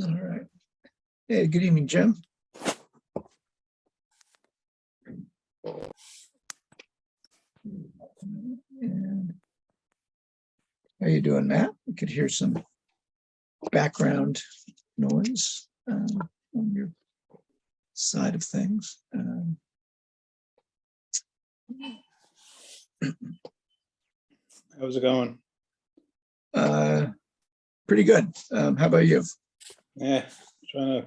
All right. Hey, good evening, Jim. And how you doing, Matt? We could hear some background noise on your side of things. How's it going? Pretty good. How about you? Yeah, trying to.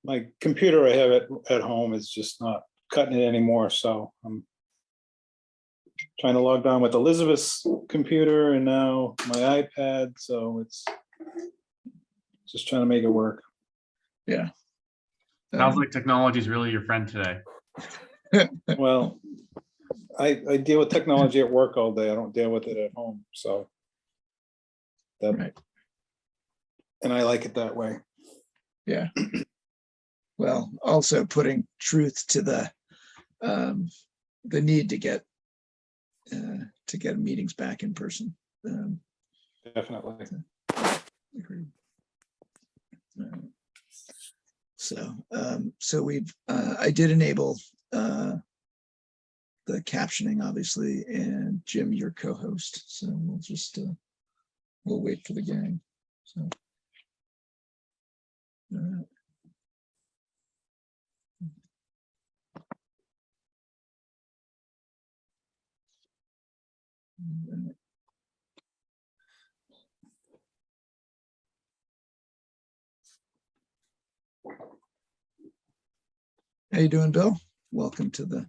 My computer I have at home is just not cutting it anymore, so I'm trying to log on with Elizabeth's computer and now my iPad, so it's just trying to make it work. Yeah. Sounds like technology is really your friend today. Well, I deal with technology at work all day. I don't deal with it at home, so that, right. And I like it that way. Yeah. Well, also putting truth to the need to get meetings back in person. Definitely. Agreed. So we've I did enable the captioning, obviously, and Jim, your co-host. So we'll just we'll wait for the gang. So. How you doing, Bill? Welcome to the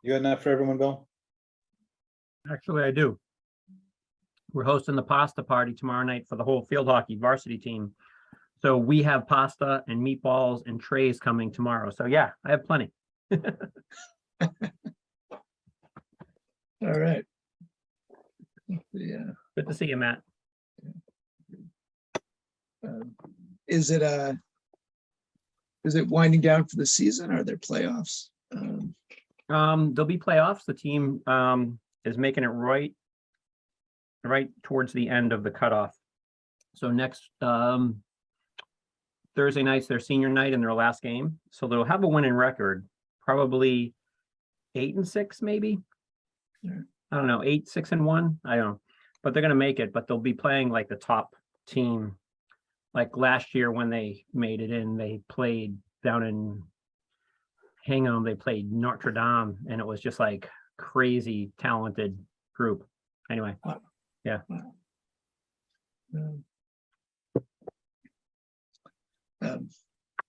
You got enough for everyone, Bill? Actually, I do. We're hosting the pasta party tomorrow night for the whole field hockey varsity team. So we have pasta and meatballs and trays coming tomorrow. So yeah, I have plenty. all right. Yeah. Good to see you, Matt. Is it winding down for the season? Are there playoffs? There'll be playoffs. The team is making it right towards the end of the cutoff. So next Thursday night's their senior night and their last game. So they'll have a winning record, probably 8-6, maybe. Yeah. I don't know, 8-6-1. I don't know, but they're gonna make it. But they'll be playing like the top team. Like last year when they made it in, they played down in Hingham. They played Notre Dame, and it was just like crazy talented group. Anyway, yeah.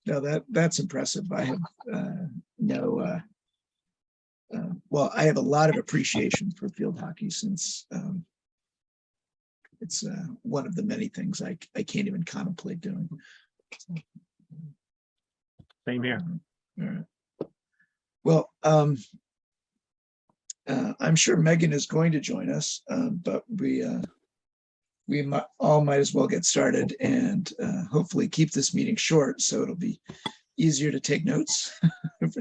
No, that's impressive. I have well, I have a lot of appreciation for field hockey since it's one of the many things I can't even contemplate doing. Same here. All right. Well, I'm sure Megan is going to join us, but we all might as well get started and hopefully keep this meeting short, so it'll be easier to take notes,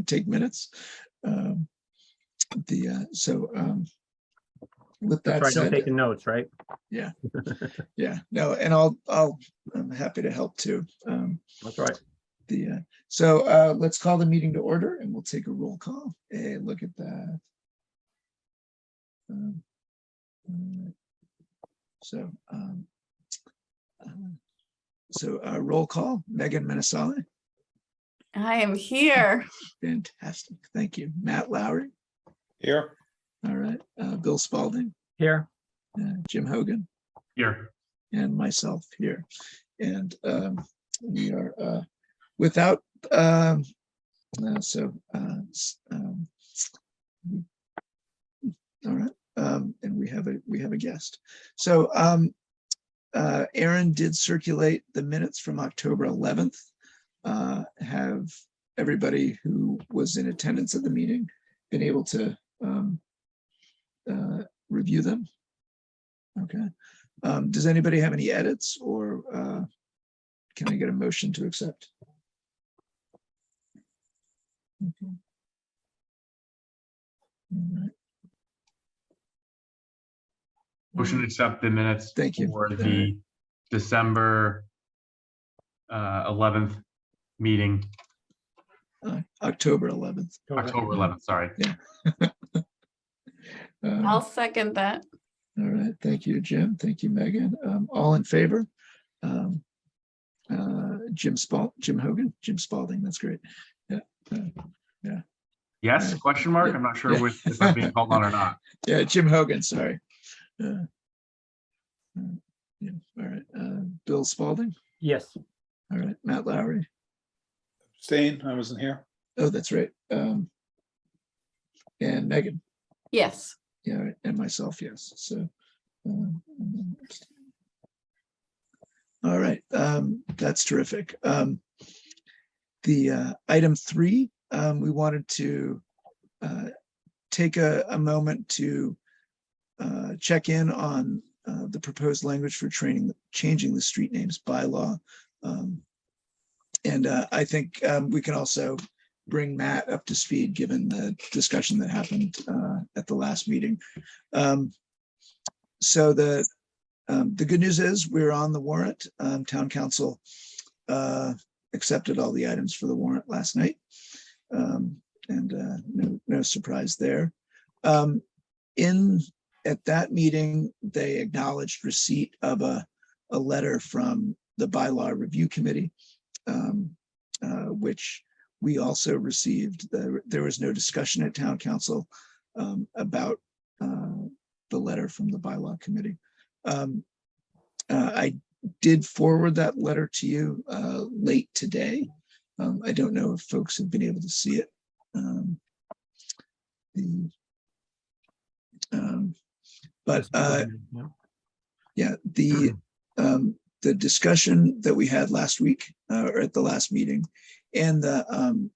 take minutes. With that That's right, I'm said, taking notes, right? Yeah, yeah, no, and I'm happy to help too. That's right. So let's call the meeting to order, and we'll take a roll call. Hey, look at that. Roll call. Megan Menasale. I am here. Fantastic. Thank you. Matt Lowry. Here. All right. Bill Spalding. Here. Jim Hogan. Here. And myself here. And we are without all right. And we have a guest. So Aaron did circulate the minutes from October 11th. Have everybody who was in attendance at the meeting been able to review them? Okay. Does anybody have any edits or can I get a motion to accept? Okay. All right. Motion to accept the minutes. Thank you. For All the right. December 11th meeting, October 11th. October 11th, sorry. I'll second that. All right, thank you, Jim. Thank you, Megan. All in favor? Jim Hogan, Jim Spalding, that's great. Yeah, Yes, Right. question mark? Yeah. I'm not sure Yeah. if I'm being called on or not. yeah, Jim Hogan, sorry. Yeah, all right. Bill Spalding, Yes, all right, Matt Lowry. Abstain, I wasn't here. Oh, that's right. And Megan, Yes. yeah, all right, and myself, yes. So, all right, that's terrific. The item 3, we wanted to take a moment to check in on the proposed language for changing the street names bylaw. And I think we can also bring Matt up to speed given the discussion that happened at the last meeting. So the good news is we're on the warrant. Town council accepted all the items for the warrant last night. And no surprise there. At that meeting, they acknowledged receipt of a letter from the bylaw review committee, which we also received. There was no discussion at town council about the letter from the bylaw committee. I did forward that letter to you late today. I don't know if folks have been able to see it. Yeah, the discussion that we had last week or at the last meeting, and the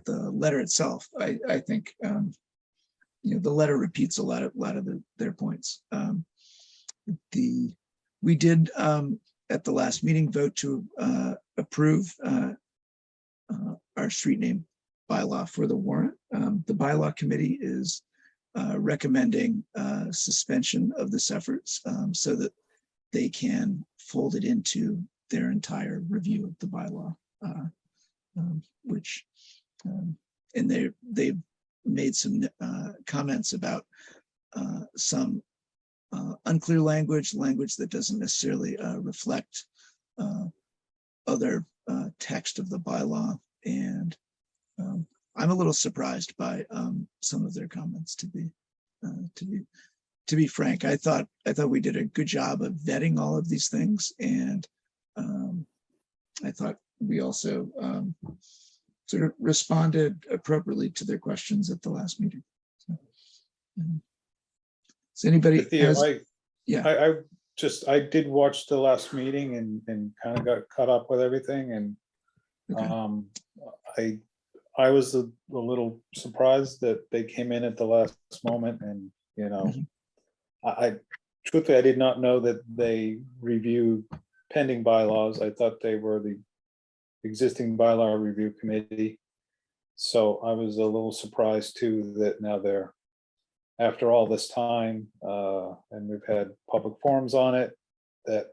letter itself, I think the letter repeats a lot of their points. We did at the last meeting vote to approve our street name bylaw for the warrant. The bylaw committee is recommending suspension of this efforts so that they can fold it into their entire review of the bylaw, which and they've made some comments about some unclear language that doesn't necessarily reflect other text of the bylaw. And I'm a little surprised by some of their comments, to be frank. I thought we did a good job of vetting all of these things, and I thought we also sort of responded appropriately to their questions at the last meeting. So anybody Theo, has, I did watch the last meeting and kind of got caught up with everything, and okay. I was a little surprised that they came in at the last moment, and I truthfully I did not know that they review pending bylaws. I thought they were the existing bylaw review committee, so I was a little surprised too that now they're, after all this time, and we've had public forums on it, that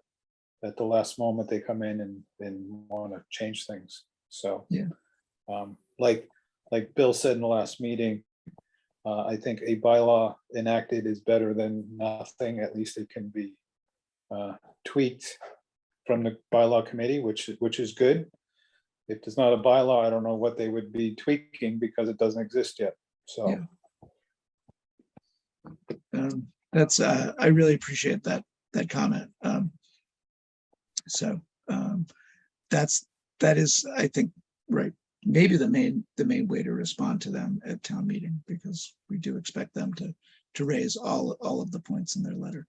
at the last moment they come in and want to change things. So Yeah. Like Bill said in the last meeting, I think a bylaw enacted is better than nothing. At least it can be tweaked from the bylaw committee, which is good. If there's not a bylaw, I don't know what they would be tweaking because it doesn't exist yet. So. Yeah. That's I really appreciate that comment. That is, I think, right, maybe the main way to respond to them at town meeting, because we do expect them to raise all of the points in their letter.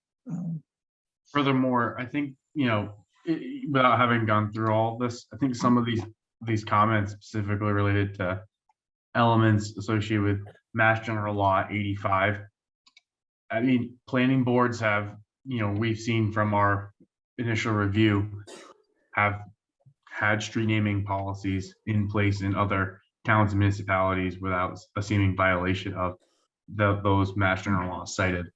Furthermore, I think, without having gone through all this, I think some of these comments specifically related to elements associated with Mass General Law 85. I mean, planning boards have, we've seen from our initial review, have had street naming policies in place in other towns and municipalities without a seeming violation of those mass general laws cited.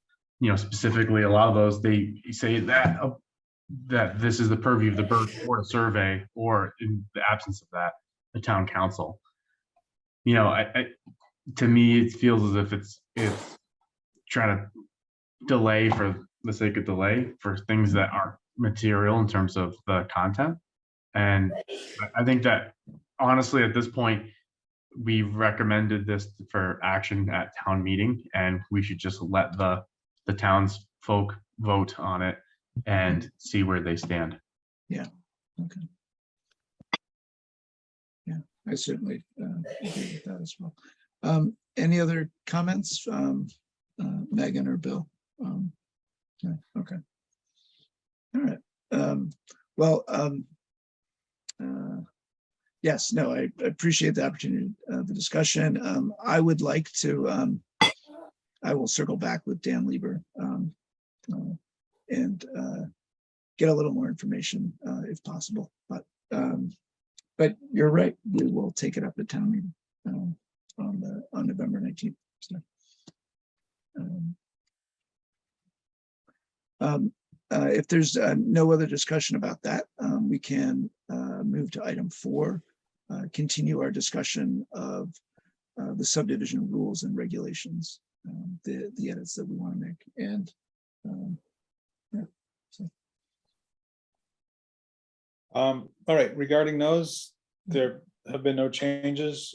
Specifically, a lot of those, they say that this is the purview of the board of survey, or in the absence of that, the town council. To me, it feels as if it's trying to delay for the sake of delay for things that aren't material in terms of the content. And I think that honestly, at this point, we recommended this for action at town meeting, and we should just let the townsfolk vote on it and see where they stand. Yeah. Okay. Yeah, I certainly agree with that as well. Any other comments, Megan or Bill? Yeah, okay. All right. Well, yes, no, I appreciate the opportunity, the discussion. I would like to, I will circle back with Dan Lieber and get a little more information if possible. But you're right, we will take it up at town meeting on November 19th. So, if there's no other discussion about that, we can move to item 4, continue our discussion of the subdivision rules and regulations, the edits that we want to make. And yeah, so. All right, regarding those, there have been no changes.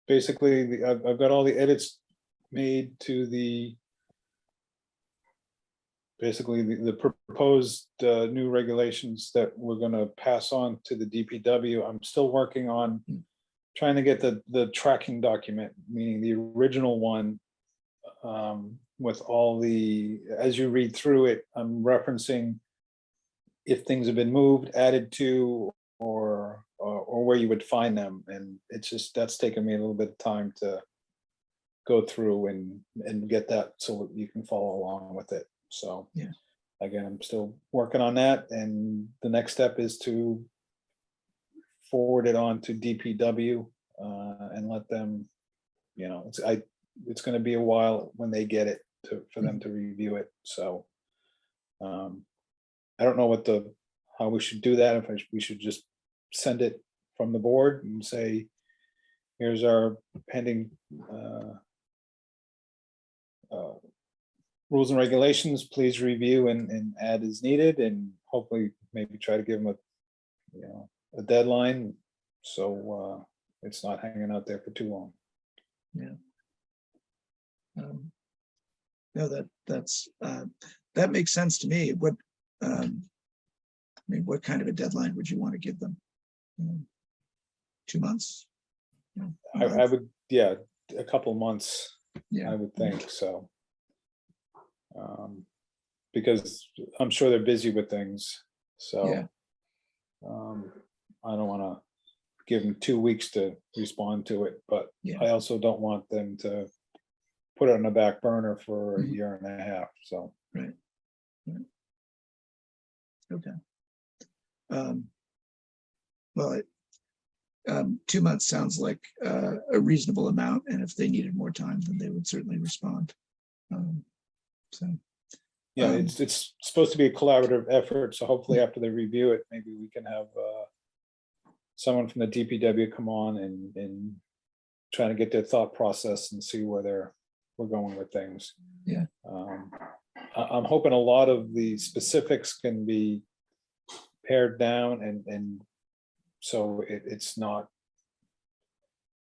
Basically, I've got all the edits made to basically the proposed new regulations that we're going to pass on to the DPW. I'm still working on trying to get the tracking document, meaning the original one, with all the, as you read through it, I'm referencing if things have been moved, added to, or where you would find them. And it's just, that's taken me a little bit of time to go through and get that so you can follow along with it. So yeah, again, I'm still working on that. And the next step is to forward it on to DPW and let them, it's going to be a while when they get it for them to review it. So I don't know how we should do that. If we should just send it from the board and say, here's our pending rules and regulations, please review and add as needed, and hopefully maybe try to give them a deadline so it's not hanging out there for too long. Yeah. No, that makes sense to me. What I mean, what kind of a deadline would you want to give them? 2 months? I would, yeah, a couple months. Yeah, I would think so. Because I'm sure they're busy with things. So yeah, I don't want to give them 2 weeks to respond to it, but yeah. I also don't want them to put it on the back burner for a Mhm. year and a half. So Right. Okay. Well, 2 months sounds like a reasonable amount, and if they needed more time, then they would certainly respond. So yeah, it's supposed to be a collaborative effort. So hopefully after they review it, maybe we can have someone from the DPW come on and trying to get their thought process and see where we're going with things. Yeah. I'm hoping a lot of the specifics can be pared down and so it's not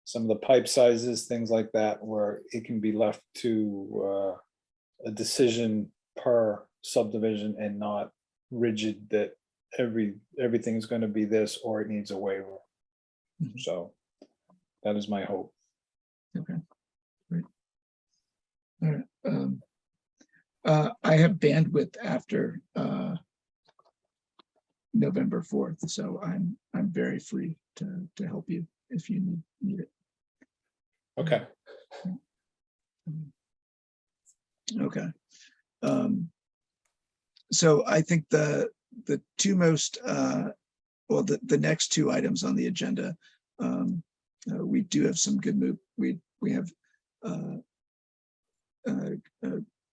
some of the pipe sizes, things like that, where it can be left to a decision per subdivision and not rigid that everything is going to be this or it needs a waiver. Mhm. So that is my hope. okay, great. All right. I have bandwidth after November 4th, so I'm very free to help you if you need it. Okay. Okay. So I think the two most, well, the next two items on the agenda, we do have some good move. We have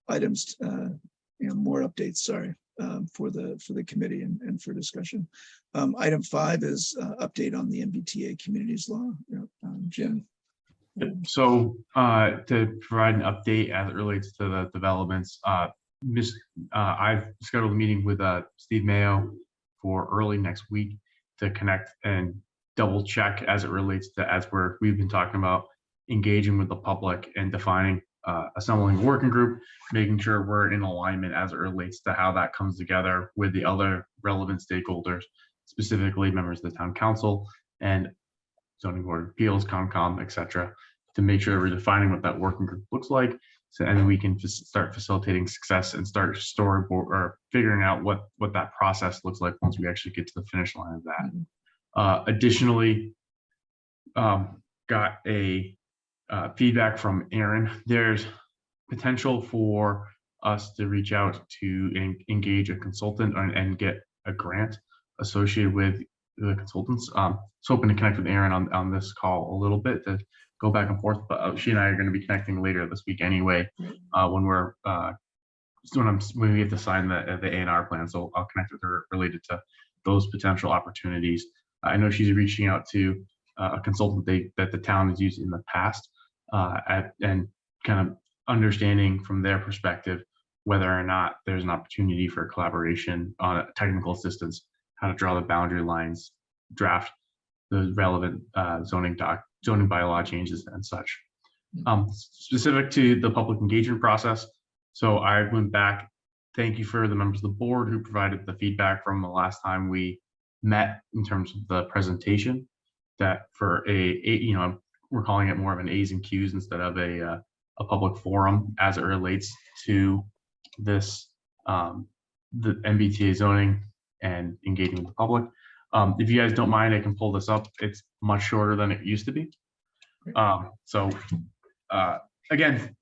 items, more updates, sorry, for the committee and for discussion. Item 5 is update on the MBTA communities law. Jim. So to provide an update as it relates to the developments, I've scheduled a meeting with Steve Mayo for early next week to connect and double check as it relates to, as we've been talking about, engaging with the public and defining, assembling a working group, making sure we're in alignment as it relates to how that comes together with the other relevant stakeholders, specifically members of the town council and zoning board of appeals, COMCOM, et cetera, to make sure we're defining what that working group looks like. So, and then we can just start facilitating success and start storyboard or figuring out what that process looks like once we actually get to the finish line of that. Additionally, got a feedback from Aaron. There's potential for us to reach out to engage a consultant and get a grant associated with the consultants. So hoping to connect with Aaron on this call a little bit to go back and forth, but she and I are going to be connecting later this week anyway, when we have to sign the A&R plan. So I'll connect with her related to those potential opportunities. I know she's reaching out to a consultant that the town has used in the past, and kind of understanding from their perspective whether or not there's an opportunity for collaboration on technical assistance, how to draw the boundary lines, draft the relevant zoning bylaw changes and such. Specific to the public engagement process, so I went back. Thank you for the members of the board who provided the feedback from the last time we met in terms of the presentation. That for we're calling it more of an A's and Q's instead of a public forum as it relates to this, the MBTA zoning and engaging with the public. If you guys don't mind, I can pull this up. It's much shorter than it used to be. Again,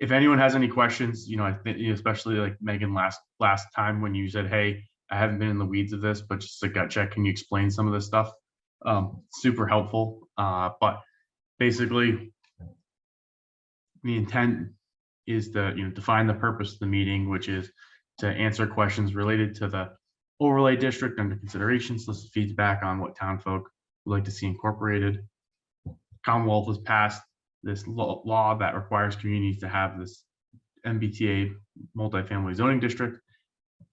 if anyone has any questions, I think especially like Megan last time when you said, hey, I haven't been in the weeds of this, but just a gut check, can you explain some of this stuff? Super helpful. But basically the intent is to define the purpose of the meeting, which is to answer questions related to the overlay district under consideration, solicit feedback on what town folk would like to see incorporated. Commonwealth has passed this law that requires communities to have this MBTA multifamily zoning district.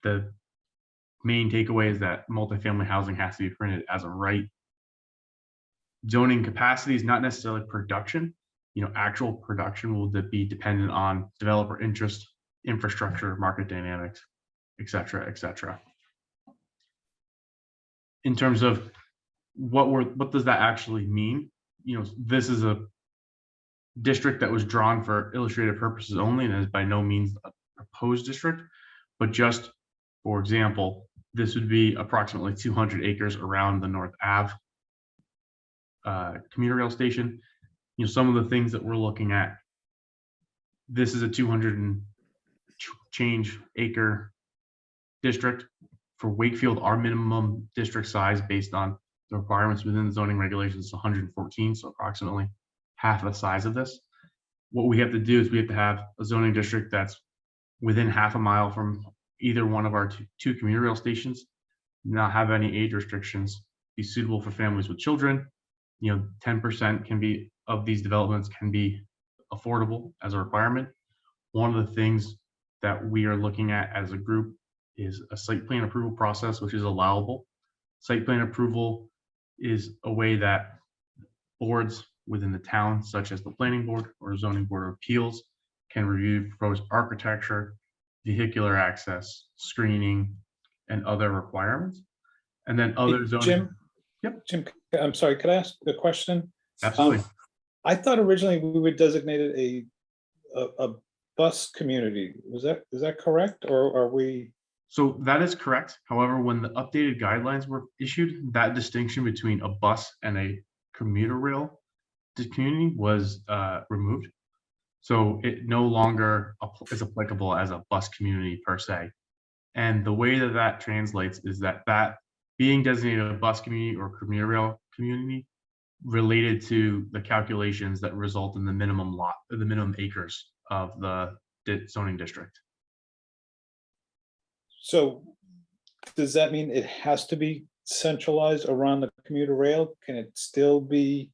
The main takeaway is that multifamily housing has to be printed as a right. Zoning capacity is not necessarily production. Actual production will be dependent on developer interest, infrastructure, market dynamics, et cetera, et cetera. In terms of what does that actually mean? This is a district that was drawn for illustrative purposes only and is by no means a proposed district, but just for example, this would be approximately 200 acres around the North Ave commuter rail station. Some of the things that we're looking at, this is a 200 and change acre district. For Wakefield, our minimum district size based on the requirements within the zoning regulations is 114, so approximately half the size of this. What we have to do is we have to have a zoning district that's within half a mile from either one of our two commuter rail stations, not have any age restrictions, be suitable for families with children. 10% can be of these developments can be affordable as a requirement. One of the things that we are looking at as a group is a site plan approval process, which is allowable. Site plan approval is a way that boards within the town, such as the planning board or zoning board of appeals, can review proposed architecture, vehicular access, screening, and other requirements. And then other zoning. Jim? Yep. Jim, I'm sorry, could I ask a question? Absolutely. I thought originally we were designated a bus community. Is that correct, or are we? So that is correct. However, when the updated guidelines were issued, that distinction between a bus and a commuter rail community was removed. So it no longer is applicable as a bus community per se. And the way that that translates is that being designated a bus community or commuter rail community related to the calculations that result in the minimum acres of the zoning district. So does that mean it has to be centralized around the commuter rail? Can it still be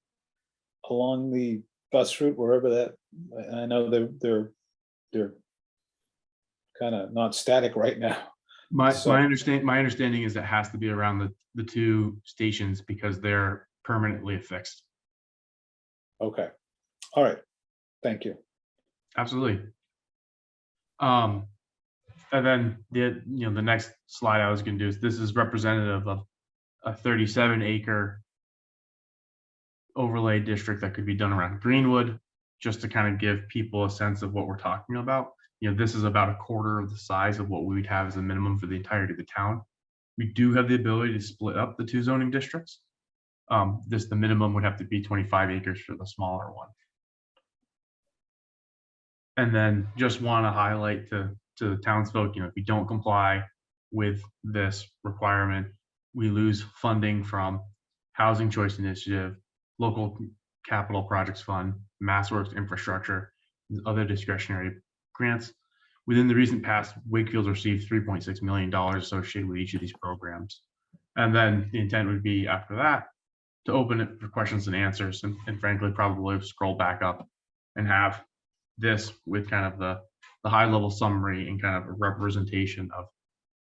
along the bus route, wherever that, I know they're kind of not static right now. My So- understanding is it has to be around the two stations because they're permanently affixed. Okay, all right, thank you. Absolutely. And then the next slide I was going to do is this is representative of a 37-acre overlay district that could be done around Greenwood, just to kind of give people a sense of what we're talking about. This is about a quarter of the size of what we would have as a minimum for the entirety of the town. We do have the ability to split up the two zoning districts. The minimum would have to be 25 acres for the smaller one. And then just want to highlight to the townsfolk, if we don't comply with this requirement, we lose funding from Housing Choice Initiative, Local Capital Projects Fund, MassWorks Infrastructure, and other discretionary grants. Within the recent past, Wakefield received $3.6 million associated with each of these programs. And then the intent would be after that to open it for questions and answers, and frankly, probably scroll back up and have this with kind of the high level summary and kind of a representation of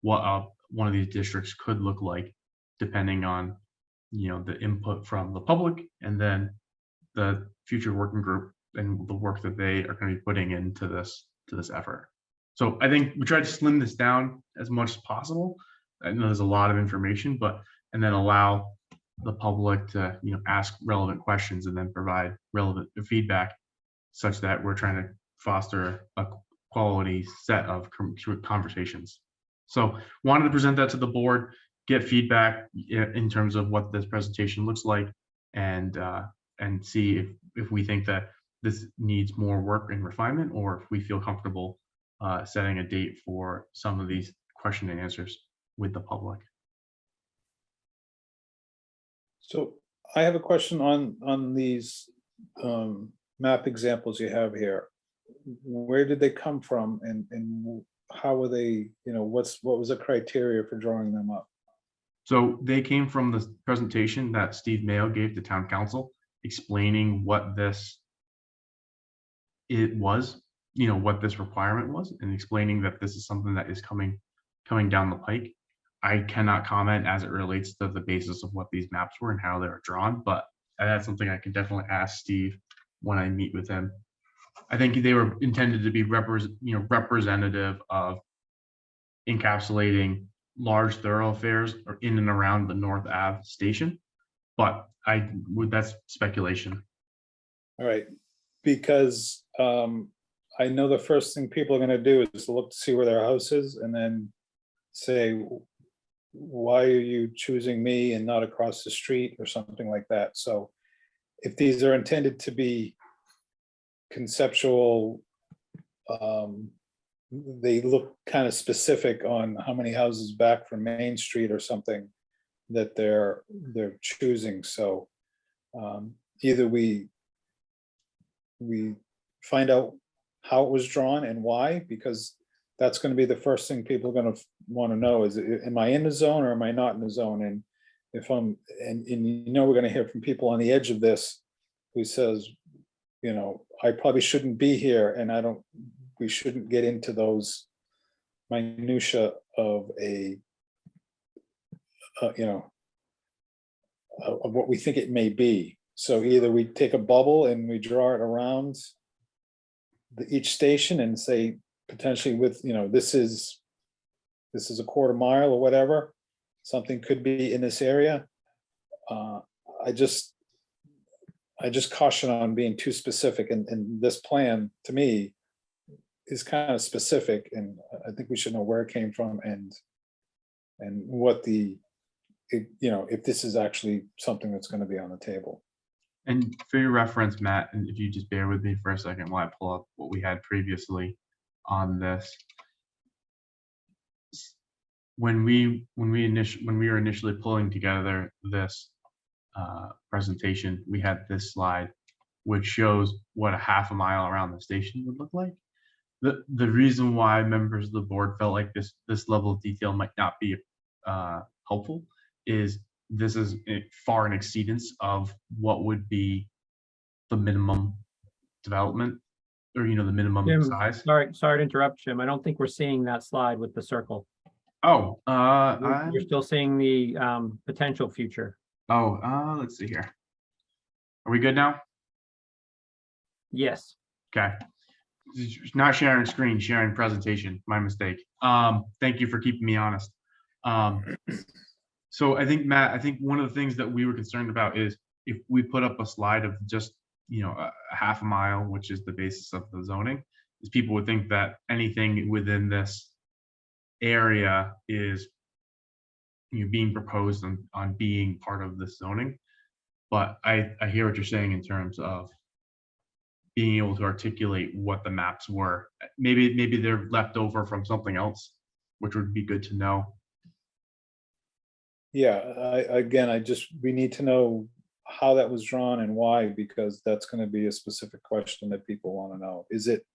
what one of these districts could look like, depending on the input from the public and then the future working group and the work that they are going to be putting into this effort. So I think we try to slim this down as much as possible. I know there's a lot of information, and then allow the public to ask relevant questions and then provide relevant feedback, such that we're trying to foster a quality set of conversations. So wanted to present that to the board, get feedback in terms of what this presentation looks like, and see if we think that this needs more work and refinement, or if we feel comfortable setting a date for some of these question and answers with the public. So I have a question on these map examples you have here. Where did they come from, and how were they, what was the criteria for drawing them up? So they came from the presentation that Steve Mayo gave to town council, explaining what this what this requirement was, and explaining that this is something that is coming down the pike. I cannot comment as it relates to the basis of what these maps were and how they were drawn, but that's something I can definitely ask Steve when I meet with him. I think they were intended to be representative of encapsulating large thoroughfares or in and around the North Ave station, but that's speculation. All right, because I know the first thing people are going to do is look to see where their house is and then say, why are you choosing me and not across the street or something like that? So if these are intended to be conceptual, they look kind of specific on how many houses back from Main Street or something that they're choosing. So either we find out how it was drawn and why, because that's going to be the first thing people are going to want to know is, am I in the zone or am I not in the zone? And if I'm, and we're going to hear from people on the edge of this who says, I probably shouldn't be here, and we shouldn't get into those minutia of of what we think it may be. So either we take a bubble and we draw it around each station and say potentially with, this is a quarter mile or whatever, something could be in this area. I just caution on being too specific, and this plan to me is kind of specific, and I think we should know where it came from and what if this is actually something that's going to be on the table. And for your reference, Matt, and if you just bear with me for a second while I pull up what we had previously on this. When we were initially pulling together this presentation, we had this slide, which shows what a half a mile around the station would look like. The reason why members of the board felt like this level of detail might not be helpful is this is far in exceedance of what would be the minimum development, or the minimum Jim, size. sorry to interrupt, Jim. I don't think we're seeing that slide with the circle. Oh, You're still seeing the potential future. let's see here. Are we good now? Yes. Okay. Not sharing screen, sharing presentation. My mistake. Thank you for keeping me honest. So I think, Matt, one of the things that we were concerned about is if we put up a slide of just, a half a mile, which is the basis of the zoning, is people would think that anything within this area is being proposed on being part of this zoning. But I hear what you're saying in terms of being able to articulate what the maps were. Maybe they're left over from something else, which would be good to know. Yeah, we need to know how that was drawn and why, because that's going to be a specific question that people want to know. Is it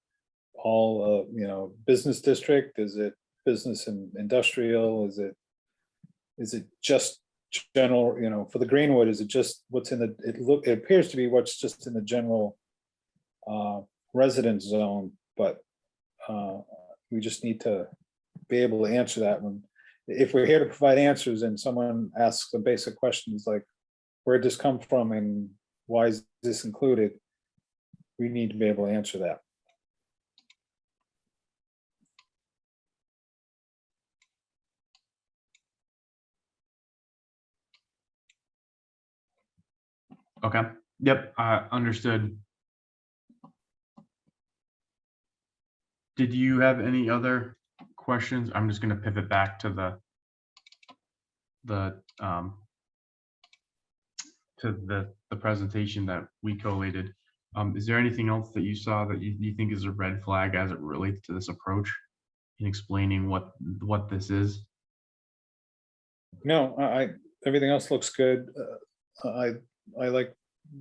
all, business district? Is it business and industrial? Is it just general, for the Greenwood, is it just what's in the, it appears to be what's just in the general residence zone, but we just need to be able to answer that one. If we're here to provide answers and someone asks a basic questions like, where'd this come from and why is this included? We need to be able to answer that. Okay. Yep. Understood. Did you have any other questions? I'm just going to pivot back to the presentation that we collated. Is there anything else that you saw that you think is a red flag as it relates to this approach in explaining what this is? No, everything else looks good. I like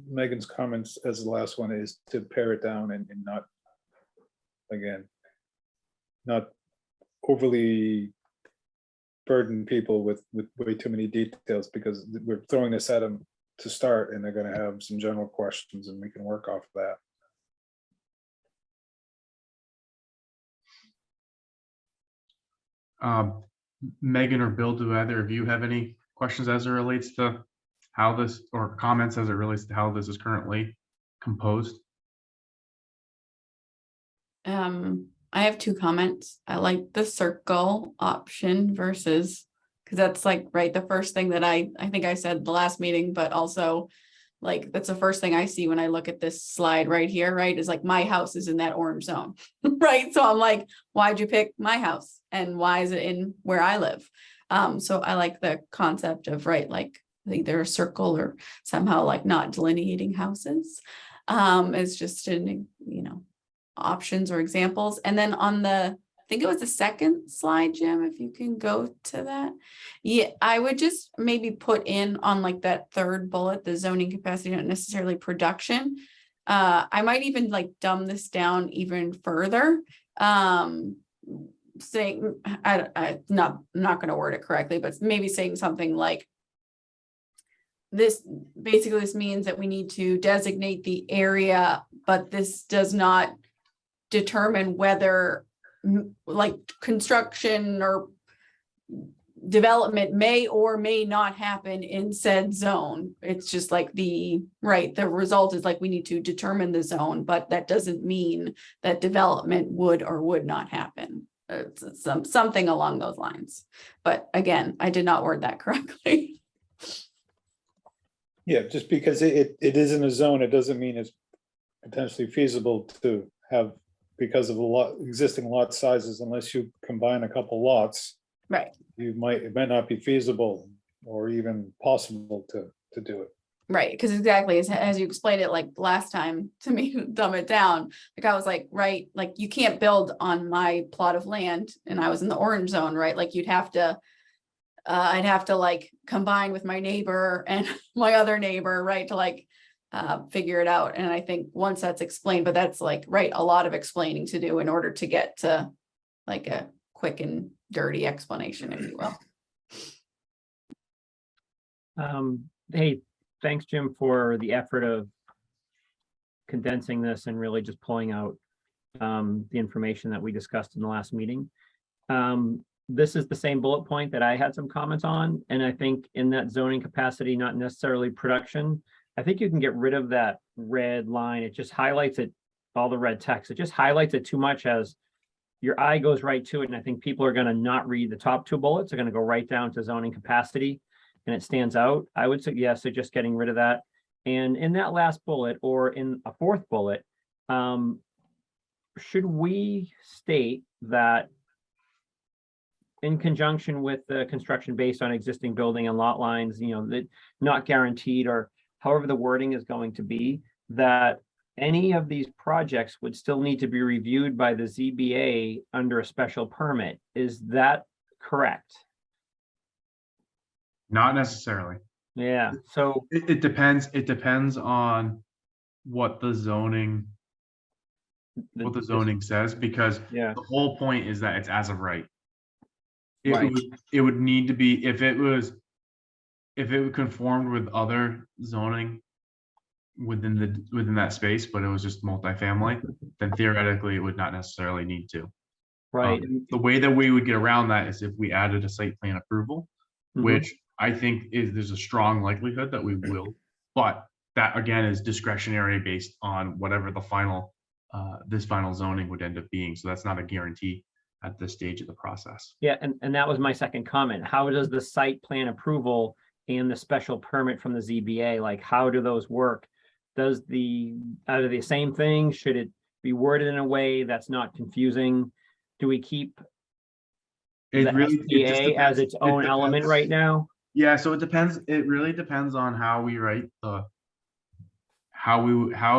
Megan's comments as the last one is to pare it down and not, again, not overly burden people with way too many details, because we're throwing this at them to start and they're going to have some general questions and we can work off of that. Megan or Bill, do either of you have any questions as it relates to how this, or comments as it relates to how this is currently composed? I have two comments. I like the circle option versus, because that's like, right, the first thing that I think I said the last meeting, but also like, that's the first thing I see when I look at this slide right here, right, is like my house is in that orange zone, right? So I'm like, why'd you pick my house? And why is it in where I live? So I like the concept of, right, like, I think they're a circle or somehow like not delineating houses. It's just an, options or examples. And then on I think it was the second slide, Jim, if you can go to that. Yeah, I would just maybe put in on like that third bullet, the zoning capacity, not necessarily production. I might even like dumb this down even further. Saying, I'm not going to word it correctly, but maybe saying something like, this means that we need to designate the area, but this does not determine whether like construction or development may or may not happen in said zone. It's just like the result is like we need to determine the zone, but that doesn't mean that development would or would not happen. Something along those lines. But again, I did not word that correctly. Yeah, just because it is in a zone, it doesn't mean it's potentially feasible to have, because of existing lot sizes, unless you combine a couple lots. Right. It might not be feasible or even possible to do it. Right, because exactly as you explained it like last time to me, dumb it down. Like I was like, right, like you can't build on my plot of land and I was in the orange zone, right? Like you'd have to, I'd have to like combine with my neighbor and my other neighbor, right, to like figure it out. And I think once that's explained, but that's like, right, a lot of explaining to do in order to get to like a quick and dirty explanation, if you will. Hey, thanks, Jim, for the effort of condensing this and really just pulling out the information that we discussed in the last meeting. This is the same bullet point that I had some comments on, and I think in that zoning capacity, not necessarily production, I think you can get rid of that red line. It just highlights it, all the red text. It just highlights it too much as your eye goes right to it, and I think people are going to not read the top two bullets. They're going to go right down to zoning capacity, and it stands out. I would suggest just getting rid of that. And in that last bullet, or in a fourth bullet, should we state that in conjunction with the construction based on existing building and lot lines, that not guaranteed, or however the wording is going to be, that any of these projects would still need to be reviewed by the ZBA under a special permit? Is that correct? Not necessarily. Yeah, so It depends. It depends on what the zoning says, because yeah, the whole point is that it's as of right. Right. It would need to be, if it conformed with other zoning within that space, but it was just multifamily, then theoretically it would not necessarily need to. right. The way that we would get around that is if we added a site plan approval, Mhm. which I think there's a strong likelihood that we will, but that again is discretionary based on whatever the final this final zoning would end up being. So that's not a guarantee at this stage of the process. Yeah, and that was my second comment. How does the site plan approval and the special permit from the ZBA, like how do those work? Are they the same thing? Should it be worded in a way that's not confusing? Do we keep It the really it just SPA as depends. its It own element depends. right now? Yeah, so it depends. It really depends on how we write how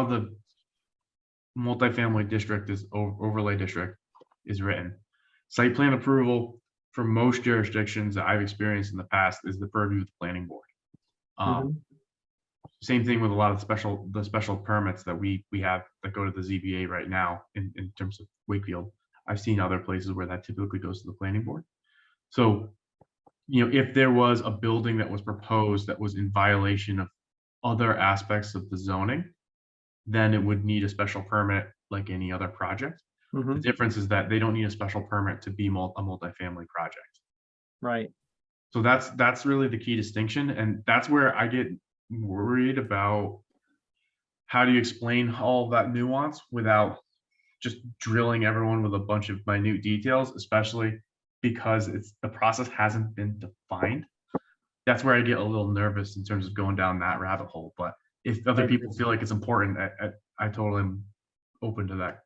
the multifamily district is overlay district is written. Site plan approval for most jurisdictions that I've experienced in the past is the purview of the planning board. Mhm. Same thing with a lot of the special permits that we have that go to the ZBA right now in terms of Wakefield. I've seen other places where that typically goes to the planning board. So, if there was a building that was proposed that was in violation of other aspects of the zoning, then it would need a special permit like any other project. The Mhm. difference is that they don't need a special permit to be a multifamily project. Right. So that's really the key distinction. And that's where I get worried about how do you explain all that nuance without just drilling everyone with a bunch of minute details, especially because the process hasn't been defined. That's where I get a little nervous in terms of going down that rabbit hole. But if other people feel like it's important, I totally am open to that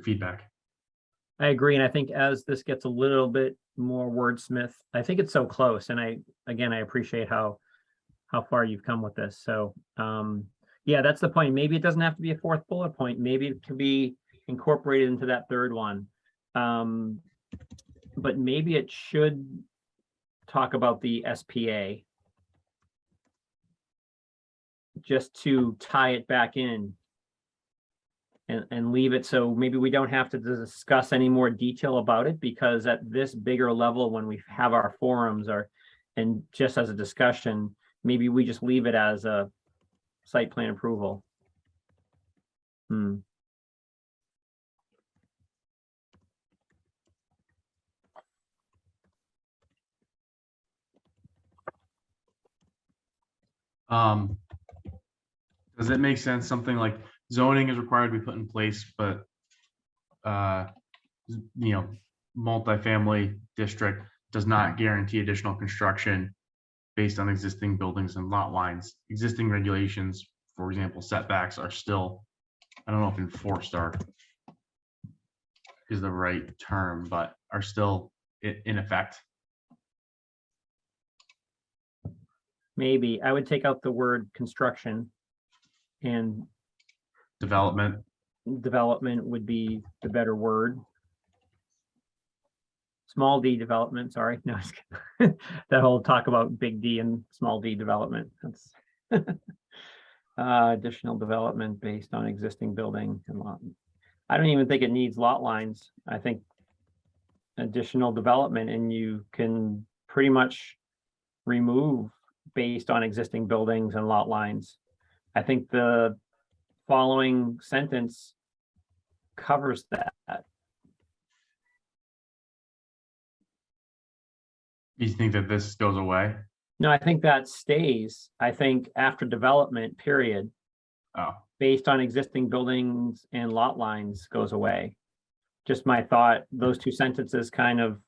feedback. I agree. And I think as this gets a little bit more wordsmith, I think it's so close. And I appreciate how far you've come with this. So yeah, that's the point. Maybe it doesn't have to be a fourth bullet point. Maybe it can be incorporated into that third one. But maybe it should talk about the SPA just to tie it back in and leave it so maybe we don't have to discuss any more detail about it, because at this bigger level, when we have our forums and just as a discussion, maybe we just leave it as a site plan approval. Does it make sense? Something like zoning is required to be put in place, but multifamily district does not guarantee additional construction based on existing buildings and lot lines. Existing regulations, for example, setbacks are still, I don't know if enforced is the right term, but are still in effect. maybe I would take out the word construction, and Development. development would be the better word. Small d development, sorry, no, just kidding. That whole talk about big D and small d development, that's additional development based on existing building and lot. I don't even think it needs lot lines. I think additional development, and you can pretty much remove based on existing buildings and lot lines. I think the following sentence covers that. You think that this goes away? No, I think that stays. I think after development, period, Oh, based on existing buildings and lot lines goes away. Just my thought, those two sentences kind of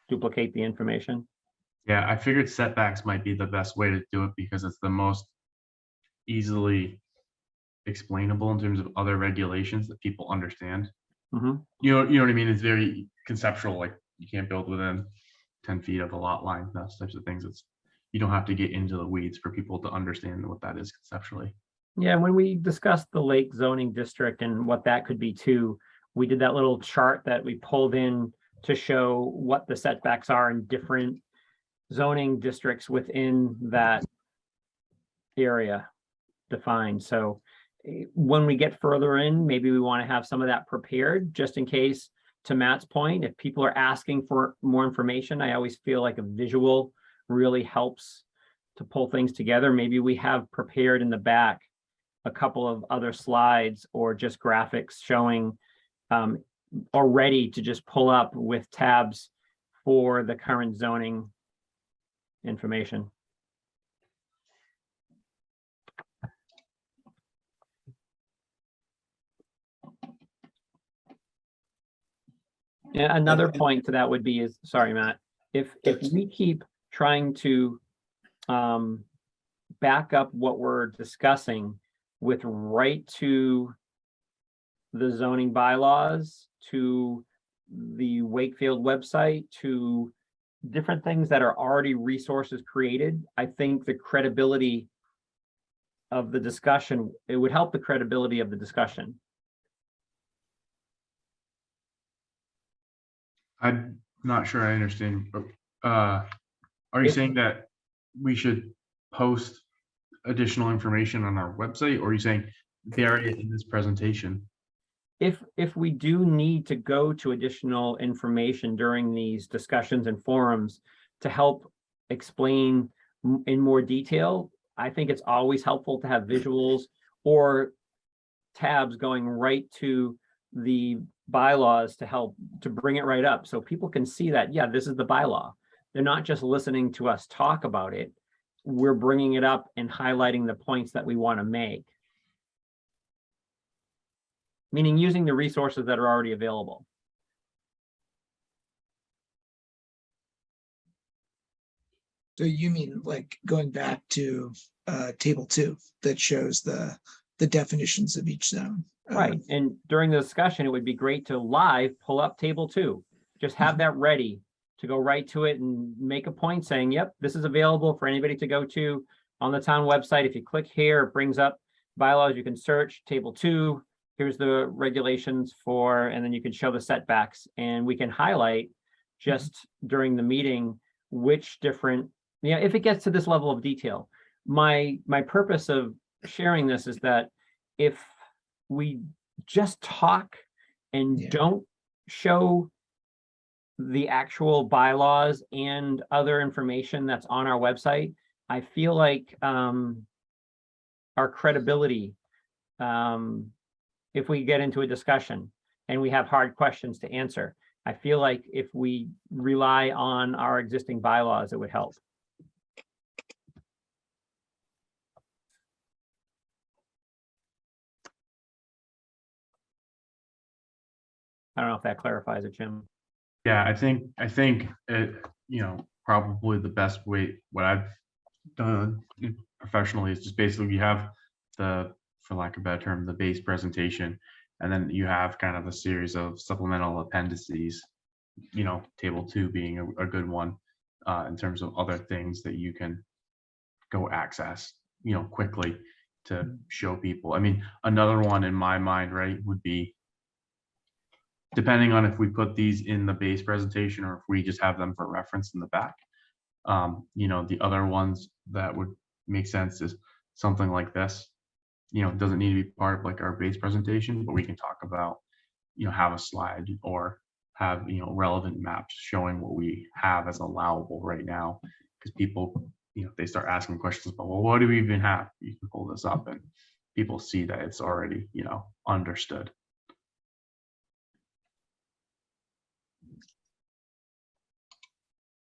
duplicate the information. yeah, I figured setbacks might be the best way to do it because it's the most easily explainable in terms of other regulations that people understand. Mhm. You know what I mean? It's very conceptual, like you can't build within 10 feet of a lot line, those types of things. You don't have to get into the weeds for people to understand what that is conceptually. Yeah, when we discussed the lake zoning district and what that could be too, we did that little chart that we pulled in to show what the setbacks are in different zoning districts within that area defined. So when we get further in, maybe we want to have some of that prepared just in case, to Matt's point, if people are asking for more information, I always feel like a visual really helps to pull things together. Maybe we have prepared in the back a couple of other slides or just graphics showing already to just pull up with tabs for the current zoning information. Yeah, another point to that would be is, sorry, Matt, if we keep trying to back up what we're discussing with right to the zoning bylaws, to the Wakefield website, to different things that are already resources created, I think the credibility of the discussion, it would help the credibility of the discussion. I'm not sure I understand. Are you saying that we should post additional information on our website, or are you saying bury it in this presentation? If we do need to go to additional information during these discussions and forums to help explain in more detail, I think it's always helpful to have visuals or tabs going right to the bylaws to help to bring it right up so people can see that, yeah, this is the bylaw. They're not just listening to us talk about it. We're bringing it up and highlighting the points that we want to make. Meaning using the resources that are already available. So you mean like going back to table 2 that shows the definitions of each zone? Right, and during the discussion, it would be great to live pull up table 2. Just have that ready to go right to it and make a point saying, yep, this is available for anybody to go to on the town website. If you click here, it brings up bylaws, you can search table 2. Here's the regulations for, and then you can show the setbacks, and we can highlight just during the meeting which different, if it gets to this level of detail. My purpose of sharing this is that if we just talk and don't show the actual bylaws and other information that's on our website, I feel like our credibility, if we get into a discussion and we have hard questions to answer, I feel like if we rely on our existing bylaws, it would help. I don't know if that clarifies it, Jim. Yeah, I think it, probably the best way, what I've done professionally is just basically you have the, for lack of a better term, the base presentation, and then you have kind of a series of supplemental appendices, table 2 being a good one in terms of other things that you can go access, quickly to show people. I mean, another one in my mind, right, would be, depending on if we put these in the base presentation or if we just have them for reference in the back. The other ones that would make sense is something like this. It doesn't need to be part of like our base presentation, but we can talk about, have a slide or have, relevant maps showing what we have as allowable right now. Because people, they start asking questions about, well, what do we even have? You can pull this up and people see that it's already, understood.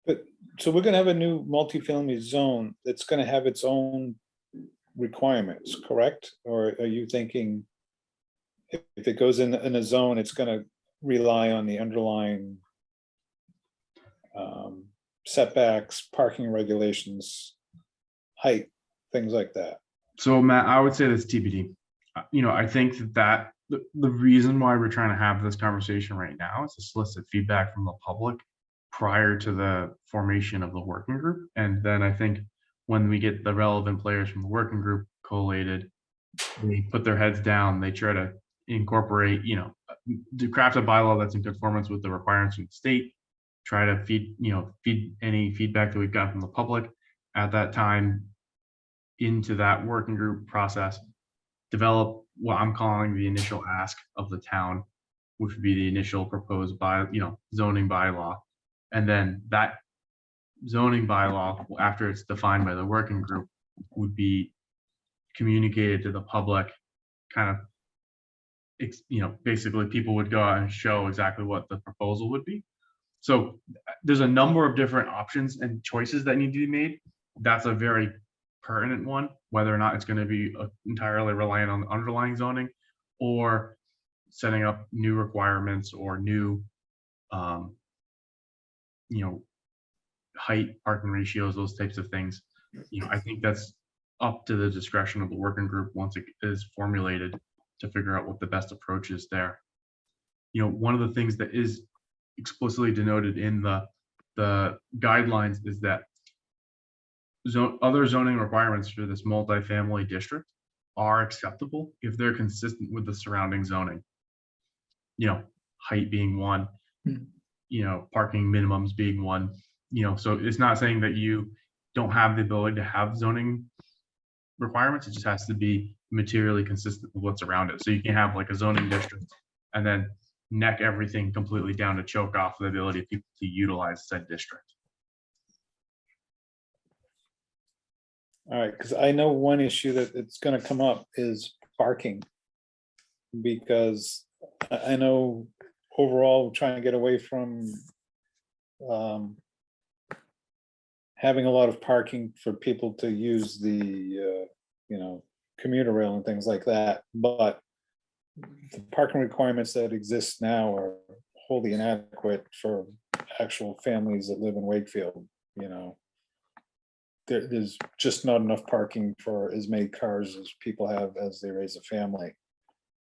But, so we're gonna have a new multifamily zone that's gonna have its own requirements, correct? Or are you thinking if it goes in a zone, it's gonna rely on the underlying setbacks, parking regulations, height, things like that? So Matt, I would say that's TBD. I think that the reason why we're trying to have this conversation right now is to solicit feedback from the public prior to the formation of the working group. And then I think when we get the relevant players from the working group collated, they put their heads down, they try to incorporate, to craft a bylaw that's in conformance with the requirements of the state, try to feed any feedback that we've got from the public at that time into that working group process, develop what I'm calling the initial ask of the town, which would be the initial proposed zoning bylaw. And then that zoning bylaw, after it's defined by the working group, would be communicated to the public, kind of, basically people would go out and show exactly what the proposal would be. So there's a number of different options and choices that need to be made. That's a very pertinent one, whether or not it's going to be entirely reliant on the underlying zoning or setting up new requirements or new height, parking ratios, those types of things. I think that's up to the discretion of the working group once it is formulated to figure out what the best approach is there. One of the things that is explicitly denoted in the guidelines is that other zoning requirements for this multifamily district are acceptable if they're consistent with the surrounding zoning. Height being one, parking minimums being one, so it's not saying that you don't have the ability to have zoning requirements. It just has to be materially consistent with what's around it. So you can have like a zoning district and then neck everything completely down to choke off the ability of people to utilize said district. All right, because I know one issue that it's gonna come up is parking. Because I know overall, trying to get away from having a lot of parking for people to use the, commuter rail and things like that. But the parking requirements that exist now are wholly inadequate for actual families that live in Wakefield, There's just not enough parking for as many cars as people have as they raise a family.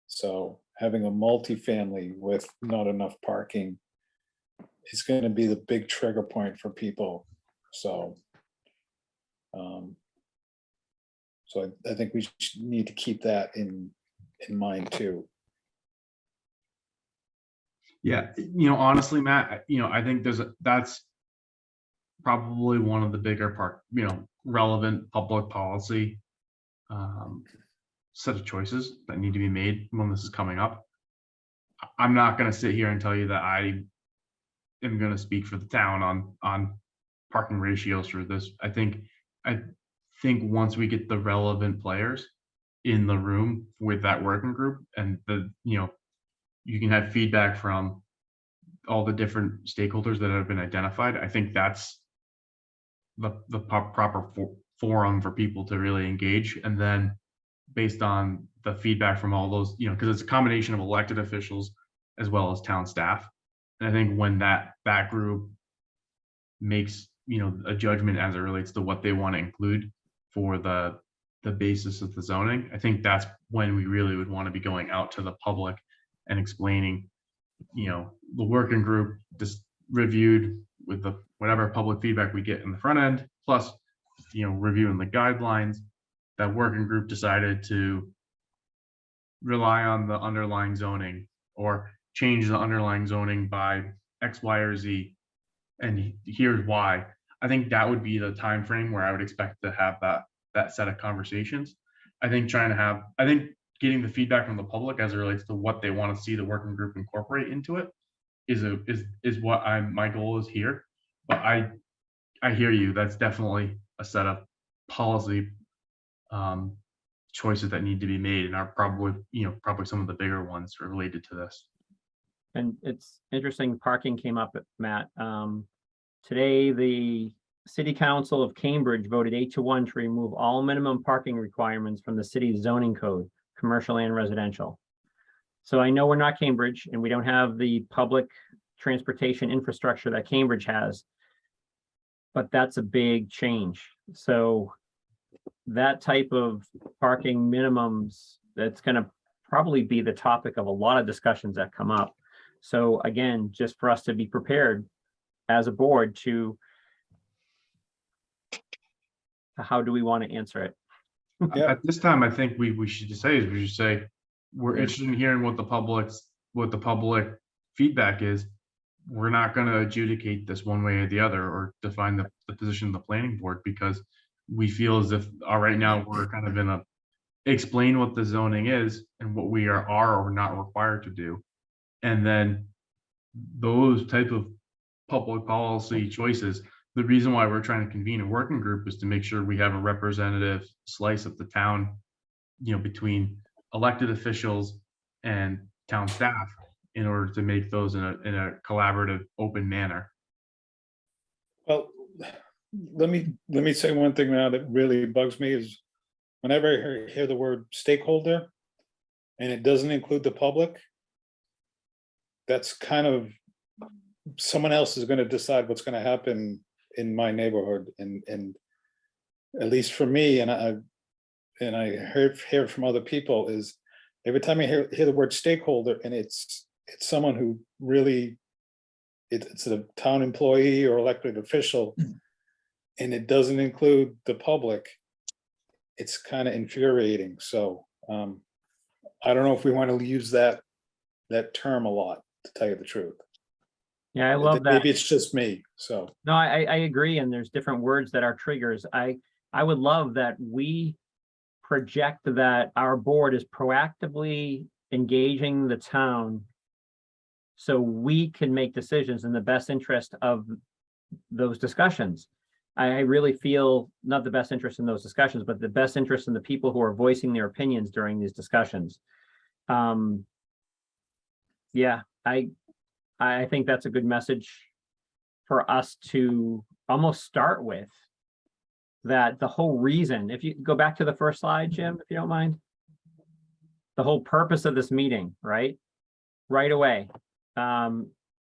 So having a multifamily with not enough parking is going to be the big trigger point for people. So, I think we need to keep that in mind too. Yeah, honestly, Matt, I think that's probably one of the bigger relevant public policy set of choices that need to be made when this is coming up. I'm not going to sit here and tell you that I am going to speak for the town on parking ratios for this. I think once we get the relevant players in the room with that working group and you can have feedback from all the different stakeholders that have been identified. I think that's the proper forum for people to really engage. And then based on the feedback from all those, because it's a combination of elected officials as well as town staff. And I think when that group makes, a judgment as it relates to what they want to include for the basis of the zoning, I think that's when we really would want to be going out to the public and explaining, the working group just reviewed with the whatever public feedback we get in the front end, plus reviewing the guidelines, that working group decided to rely on the underlying zoning or change the underlying zoning by X, Y, or Z. And here's why. I think that would be the time frame where I would expect to have that set of conversations. I think getting the feedback from the public as it relates to what they want to see the working group incorporate into it is what my goal is here. But I hear you. That's definitely a set of policy choices that need to be made and are probably some of the bigger ones related to this. And it's interesting, parking came up, Matt. Today, the City Council of Cambridge voted 8-1 to remove all minimum parking requirements from the city's zoning code, commercial and residential. So I know we're not Cambridge and we don't have the public transportation infrastructure that Cambridge has, but that's a big change. So that type of parking minimums, that's going to probably be the topic of a lot of discussions that come up. So again, just for us to be prepared as a board to how do we want to answer it? Yeah. At this time, I think we should say we're interested in hearing what the public feedback is. We're not going to adjudicate this one way or the other or define the position of the planning board, because we feel as if right now we're kind of in a explain what the zoning is and what we are or not required to do. And then those type of public policy choices, the reason why we're trying to convene a working group is to make sure we have a representative slice of the town, between elected officials and town staff, in order to make those in a collaborative, open manner. Well, let me say one thing now that really bugs me is whenever I hear the word stakeholder and it doesn't include the public, that's kind of someone else is going to decide what's going to happen in my neighborhood. And at least for me, and I hear from other people, is every time I hear the word stakeholder and it's someone who really, it's a town employee or elected official, and it doesn't include the public, it's kind of infuriating. So I don't know if we want to use that term a lot, to tell you the truth. Yeah, I love that. Maybe it's just me. So No, I agree. And there's different words that are triggers. I would love that we project that our board is proactively engaging the town so we can make decisions in the best interest of those discussions. I really feel not the best interest in those discussions, but the best interest in the people who are voicing their opinions during these discussions. Yeah, I think that's a good message for us to almost start with, that the whole reason, if you go back to the first slide, Jim, if you don't mind, the whole purpose of this meeting, right away.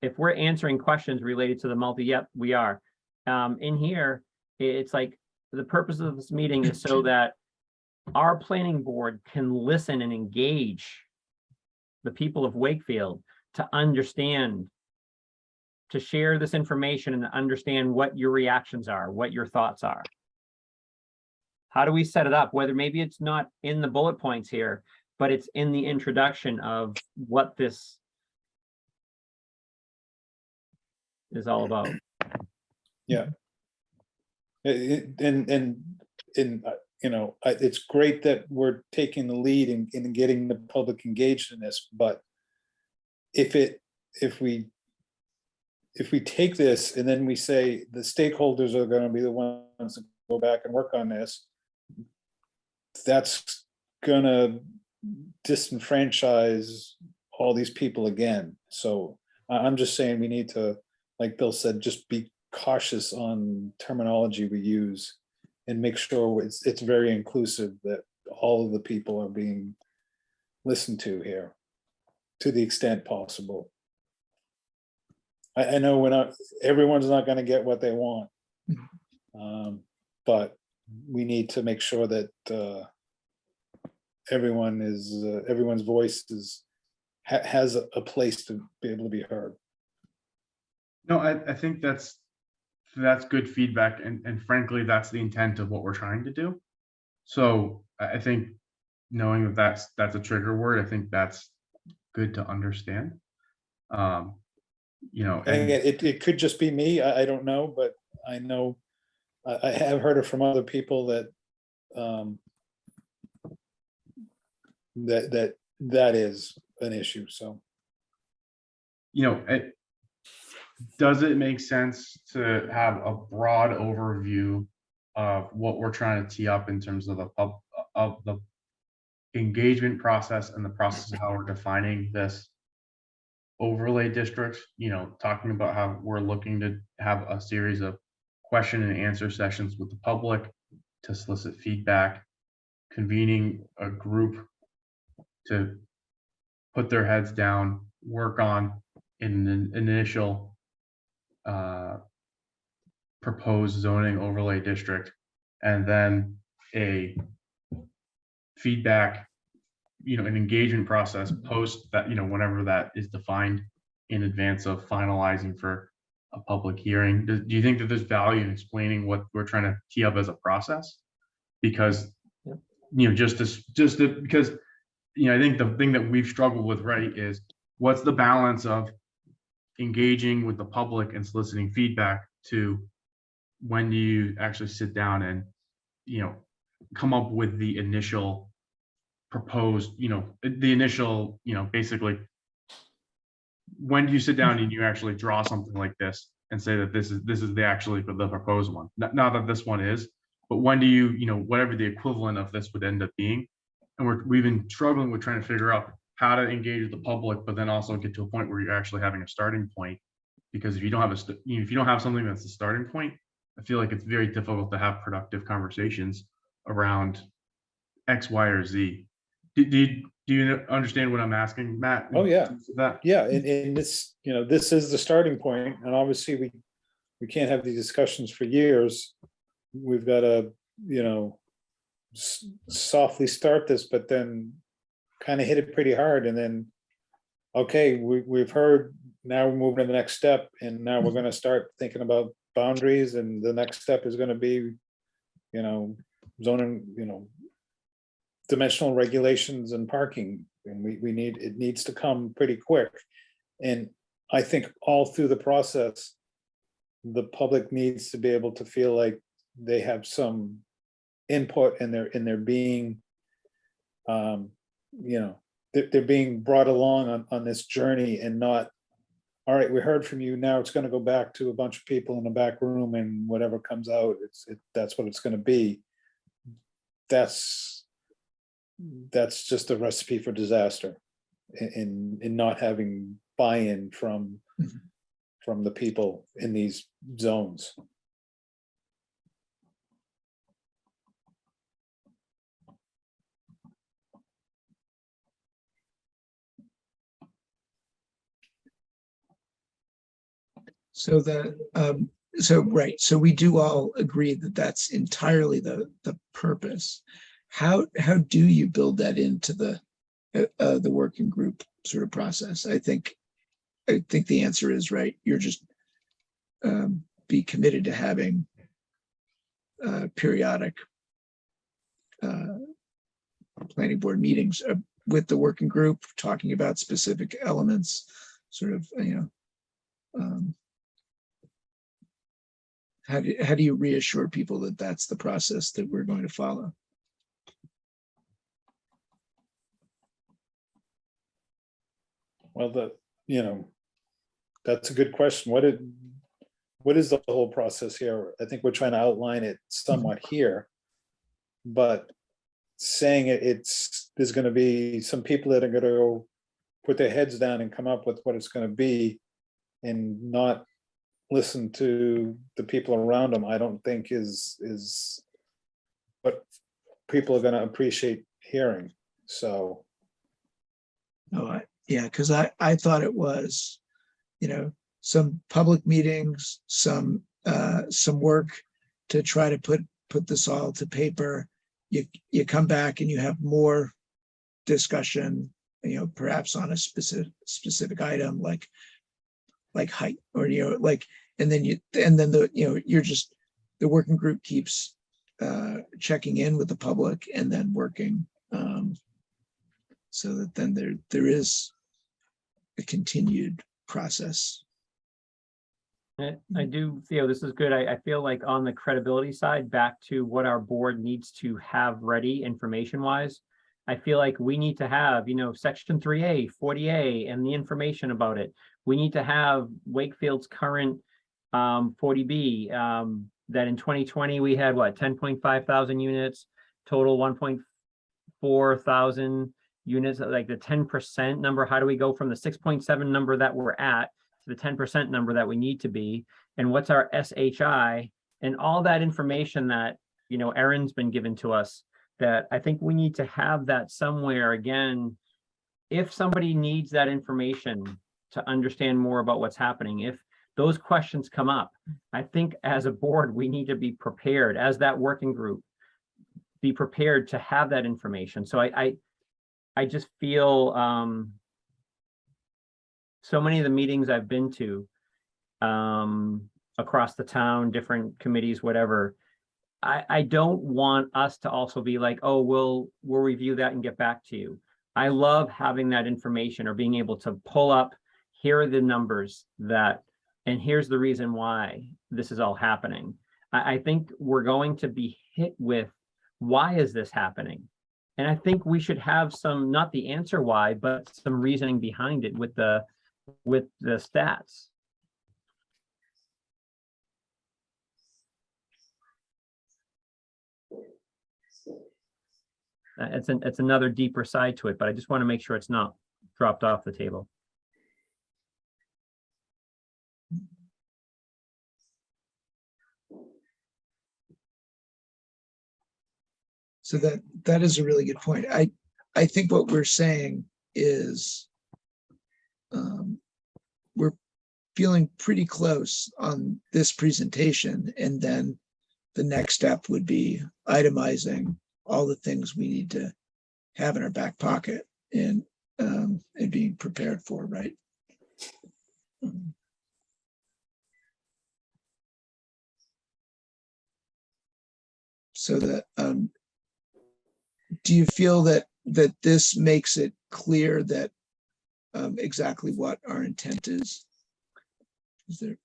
If we're answering questions related to the yep, we are. In here, it's like the purpose of this meeting is so that our planning board can listen and engage the people of Wakefield to understand, to share this information and understand what your reactions are, what your thoughts are. How do we set it up? Whether maybe it's not in the bullet points here, but it's in the introduction of what this is all about. yeah. It's great that we're taking the lead in getting the public engaged in this, but if we take this and then we say the stakeholders are going to be the ones that go back and work on this, that's going to disenfranchise all these people again. So I'm just saying we need to, like Bill said, just be cautious on terminology we use and make sure it's very inclusive, that all of the people are being listened to here to the extent possible. I know everyone's not going to get what they want, but we need to make sure that everyone's voice has a place to be able to be heard. No, I think that's that's good feedback, and frankly, that's the intent of what we're trying to do. So I think knowing that that's a trigger word, I think that's good to understand. You know, And and again, it could just be me, I don't know, but I know, I have heard it from other people that, that is an issue, so. you know, does it make sense to have a broad overview of what we're trying to tee up in terms of the engagement process and the process of how we're defining this overlay district? You know, talking about how we're looking to have a series of question and answer sessions with the public to solicit feedback, convening a group to put their heads down, work on an initial proposed zoning overlay district, and then a feedback, you know, an engagement process post that, you know, whenever that is defined in advance of finalizing for a public hearing. Do you think that there's value in explaining what we're trying to tee up as a process? Because, you know, because, you know, I think the thing that we've struggled with, right, is what's the balance of engaging with the public and soliciting feedback to when do you actually sit down and, you know, come up with the initial proposed, you know, the initial, you know, basically, when do you sit down and you actually draw something like this and say that this is the actually the proposed one? Not that this one is, but when do you, you know, whatever the equivalent of this would end up being. And we've been struggling with trying to figure out how to engage with the public, but then also get to a point where you're actually having a starting point. Because if you don't have if you don't have something that's the starting point, I feel like it's very difficult to have productive conversations around X, Y, or Z. Do you understand what I'm asking, Matt? Oh, yeah. That Yeah, and this, you know, this is the starting point, and obviously we can't have these discussions for years. We've got to, you know, softly start this, but then kind of hit it pretty hard, and then, okay, we've heard, now we're moving to the next step, and now we're going to start thinking about boundaries, and the next step is going to be, you know, zoning, you know, dimensional regulations and parking, and it needs to come pretty quick. And I think all through the process, the public needs to be able to feel like they have some input, and they're being, you know, they're being brought along on this journey, and not, all right, we heard from you, now it's going to go back to a bunch of people in the back room, and whatever comes out, that's what it's going to be. That's just a recipe for disaster in not having buy-in from the people in these zones. So right, so we do all agree that that's entirely the purpose. How do you build that into the working group sort of process? I think the answer is, right, you're just be committed to having periodic planning board meetings with the working group, talking about specific elements, sort of, you know, how do you reassure people that that's the process that we're going to follow? Well, you know, that's a good question. What is the whole process here? I think we're trying to outline it somewhat here, but saying there's going to be some people that are going to go put their heads down and come up with what it's going to be, and not listen to the people around them, I don't think is what people are going to appreciate hearing. So. Oh, yeah, because I thought it was, you know, some public meetings, some work to try to put this all to paper. You come back and you have more discussion, you know, perhaps on a specific item, like like height or, like, and then the working group keeps checking in with the public and then working so that then there is a continued process. I do feel this is good. I feel like on the credibility side, back to what our board needs to have ready information wise. I feel like we need to have, section 3A, 40A, and the information about it. We need to have Wakefield's current 40B, that in 2020 we had 10.5 thousand units, total 1.4 thousand units, like the 10% number. How do we go from the 6.7 number that we're at to the 10% number that we need to be? And what's our SHI and all that information that, Erin's been given to us, that I think we need to have that somewhere. Again, if somebody needs that information to understand more about what's happening, if those questions come up, I think as a board, we need to be prepared, as that working group, be prepared to have that information. So I just feel so many of the meetings I've been to across the town, different committees, whatever, I don't want us to also be like, oh, we'll review that and get back to you. I love having that information or being able to pull up, here are the numbers and here's the reason why this is all happening. I think we're going to be hit with, why is this happening? And I think we should have some, not the answer why, but some reasoning behind it with the stats. It's another deeper side to it, but I just want to make sure it's not dropped off the table. So that is a really good point. I think what we're saying is we're feeling pretty close on this presentation, and then the next step would be itemizing all the things we need to have in our back pocket and being prepared for, right? So that do you feel that this makes it clear that exactly what our intent is? Is there?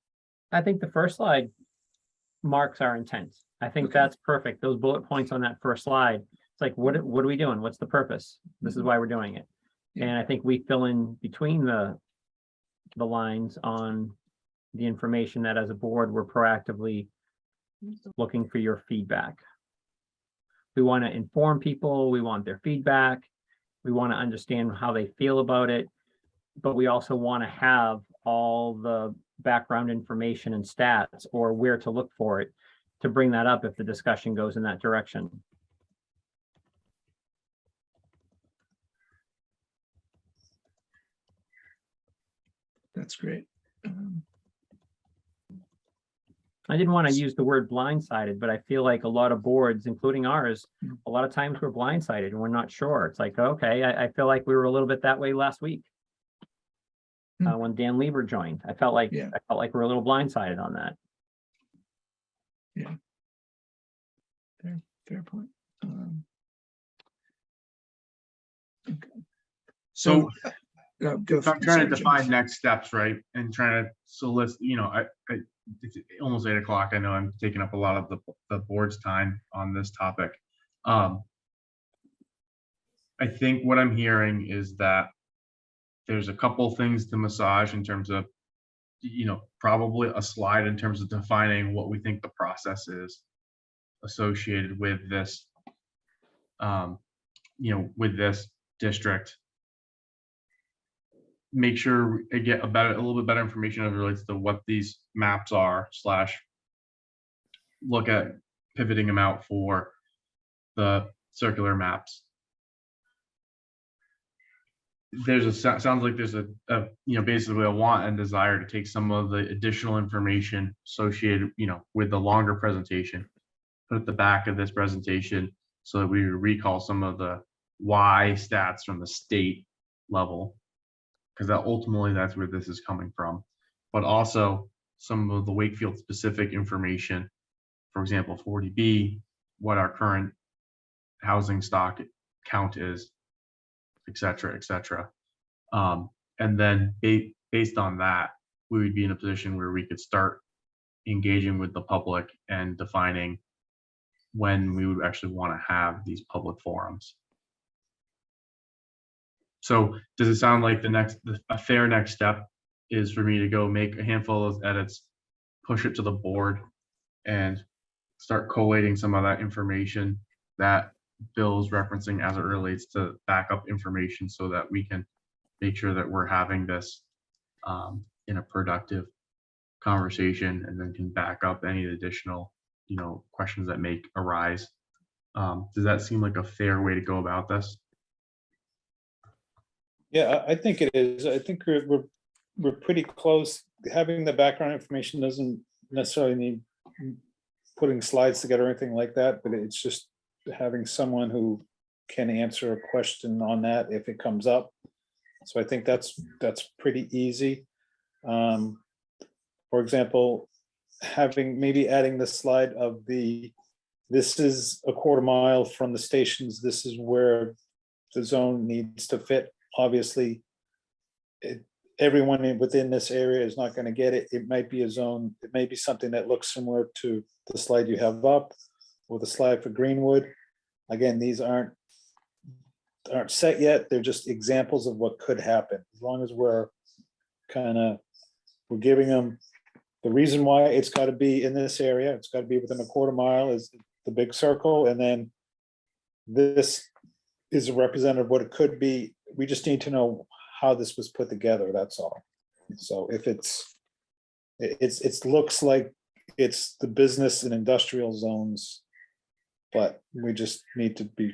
I think the first slide marks our intent. I think Okay. that's perfect. Those bullet points on that first slide. It's like, what are we doing? What's the purpose? This is why we're doing it. Yeah. And I think we fill in between the lines on the information that as a board, we're proactively looking for your feedback. We want to inform people. We want their feedback. We want to understand how they feel about it. But we also want to have all the background information and stats, or where to look for it, to bring that up if the discussion goes in that direction. That's great. I didn't want to use the word blindsided, but I feel like a lot of boards, including ours, a lot of times we're blindsided and we're not sure. It's like, okay, I feel like we were a little bit that way last week. When Dan Lieber joined, I felt like we're a little blindsided on that. Yeah. Fair point. Okay. So Go if I'm trying to define next steps, right, and trying to solicit, it's almost 8 o'clock. I know I'm taking up a lot of the board's time on this topic. I think what I'm hearing is that there's a couple things to massage in terms of, probably a slide in terms of defining what we think the process is associated with this, with this district. Make sure I get a little bit better information as it relates to what these maps are, / look at pivoting them out for the circular maps. Sounds like there's a basically a want and desire to take some of the additional information associated, with the longer presentation, put at the back of this presentation so that we recall some of the why stats from the state level, because ultimately that's where this is coming from. but also some of the Wakefield specific information, for example, 40B, what our current housing stock count is, et cetera, et cetera. And then based on that, we would be in a position where we could start engaging with the public and defining when we would actually want to have these public forums. So does it sound like a fair next step is for me to go make a handful of those edits, push it to the board, and start collating some of that information that Bill's referencing as it relates to backup information so that we can make sure that we're having this in a productive conversation, and then can back up any additional, questions that may arise. Does that seem like a fair way to go about this? Yeah, I think it is. I think we're pretty close. Having the background information doesn't necessarily need putting slides together or anything like that, but it's just having someone who can answer a question on that if it comes up. So I think that's pretty easy. For example, maybe adding the slide of this is a quarter mile from the stations. This is where the zone needs to fit. Obviously, everyone within this area is not going to get it. It might be a zone. It may be something that looks similar to the slide you have up, or the slide for Greenwood. Again, these aren't set yet. They're just examples of what could happen. As long as we're giving them the reason why it's got to be in this area. It's got to be within a quarter mile is the big circle, and then this is a representative of what it could be. We just need to know how this was put together. That's all. So if it looks like it's the business and industrial zones, but we just need to be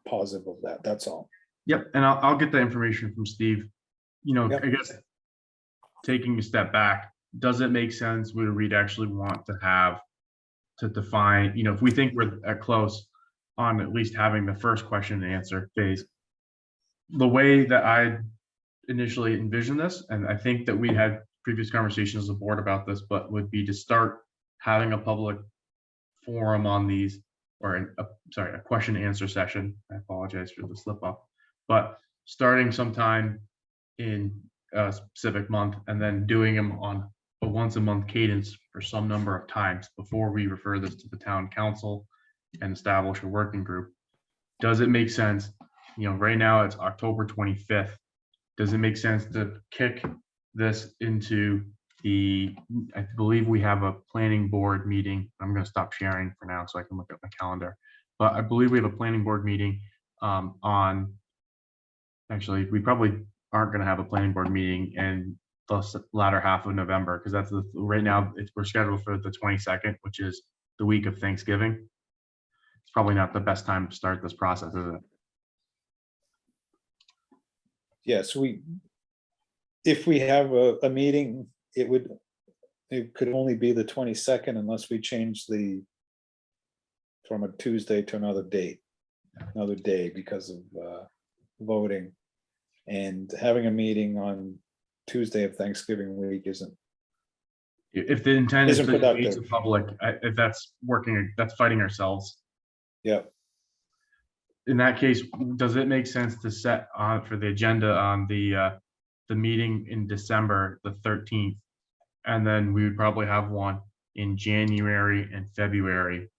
positive of that. That's all. Yep, and I'll get the information from Steve. Yep. I guess taking a step back, does it make sense where we'd actually want to have to define, if we think we're at close on at least having the first question and answer phase, the way that I initially envisioned this, and I think that we had previous conversations as a board about this, but would be to start having a public forum on these, or a question and answer session. I apologize for the slip up, but starting sometime in a specific month and then doing them on a once a month cadence for some number of times before we refer this to the town council and establish a working group. Does it make sense? Right now it's October 25th. Does it make sense to kick this into I believe we have a planning board meeting. I'm going to stop sharing for now so I can look at my calendar. But I believe we have a planning board meeting actually, we probably aren't going to have a planning board meeting in the latter half of November, because that's right now we're scheduled for the 22nd, which is the week of Thanksgiving. It's probably not the best time to start this process, is it? Yes, if we have a meeting, it could only be the 22nd unless we change from a Tuesday to another day because of voting. And having a meeting on Tuesday of Thanksgiving week isn't. If the intent is to engage productive. the public, if that's working, that's fighting ourselves. Yeah. In that case, does it make sense to set on for the agenda on the meeting in December the 13th, and then we would probably have one in January and February,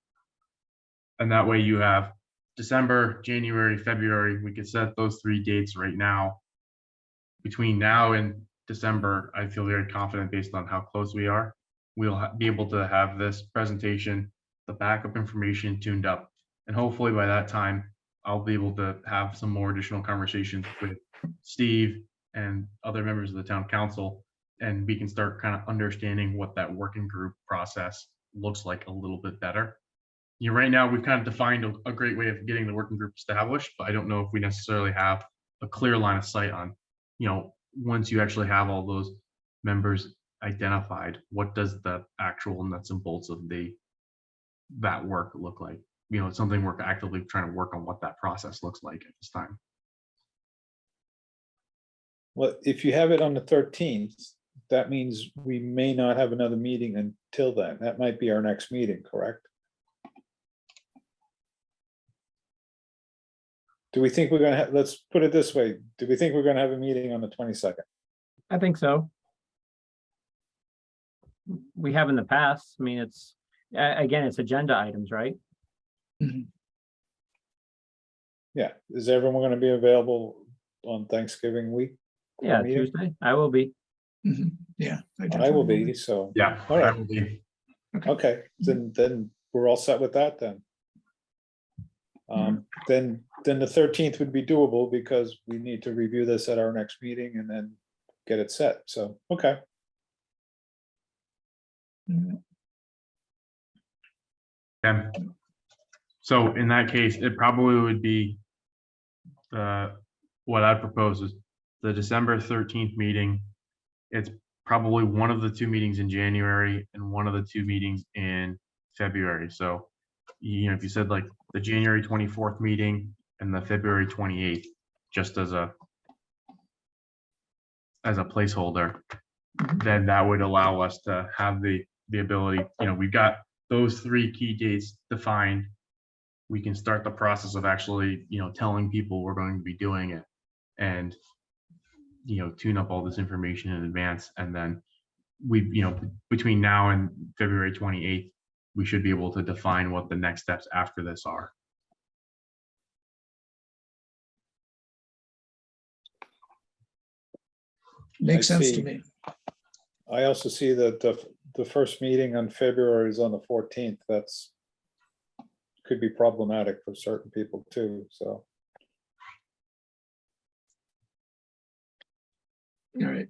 and that way you have December, January, February. We could set those 3 dates right now. Between now and December, I feel very confident based on how close we are. We'll be able to have this presentation, the backup information tuned up, and hopefully by that time, I'll be able to have some more additional conversations with Steve and other members of the town council, and we can start kind of understanding what that working group process looks like a little bit better. Right now we've kind of defined a great way of getting the working group established, but I don't know if we necessarily have a clear line of sight on, once you actually have all those members identified, what does the actual nuts and bolts of that work look like? It's something we're actively trying to work on what that process looks like at this time. Well, if you have it on the 13th, that means we may not have another meeting until then. That might be our next meeting, correct? Do we think we're gonna have, let's put it this way, do we think we're gonna have a meeting on the 22nd? I think so. We have in the past. I mean, it's, again, it's agenda items, right? Mhm. Yeah, is everyone gonna be available on Thanksgiving week? for a Yeah, meeting? Tuesday. I will be. Mhm. Yeah. I will definitely be, so. Yeah. All I right, will be. okay, then we're all set with that then. Then the 13th would be doable because we need to review this at our next meeting and then get it set, so, okay. Mhm. Yeah. So in that case, it probably would be what I'd propose is the December 13th meeting. It's probably one of the two meetings in January and one of the two meetings in February. So, if you said like the January 24th meeting and the February 28th, just as a placeholder, then that would allow us to have the ability, we've got those three key dates defined. We can start the process of actually, telling people we're going to be doing it and, tune up all this information in advance. And then between now and February 28th, we should be able to define what the next steps after this are. Makes I sense see. to me. I also see that the first meeting on February is on the 14th. That's could be problematic for certain people too, so. All right.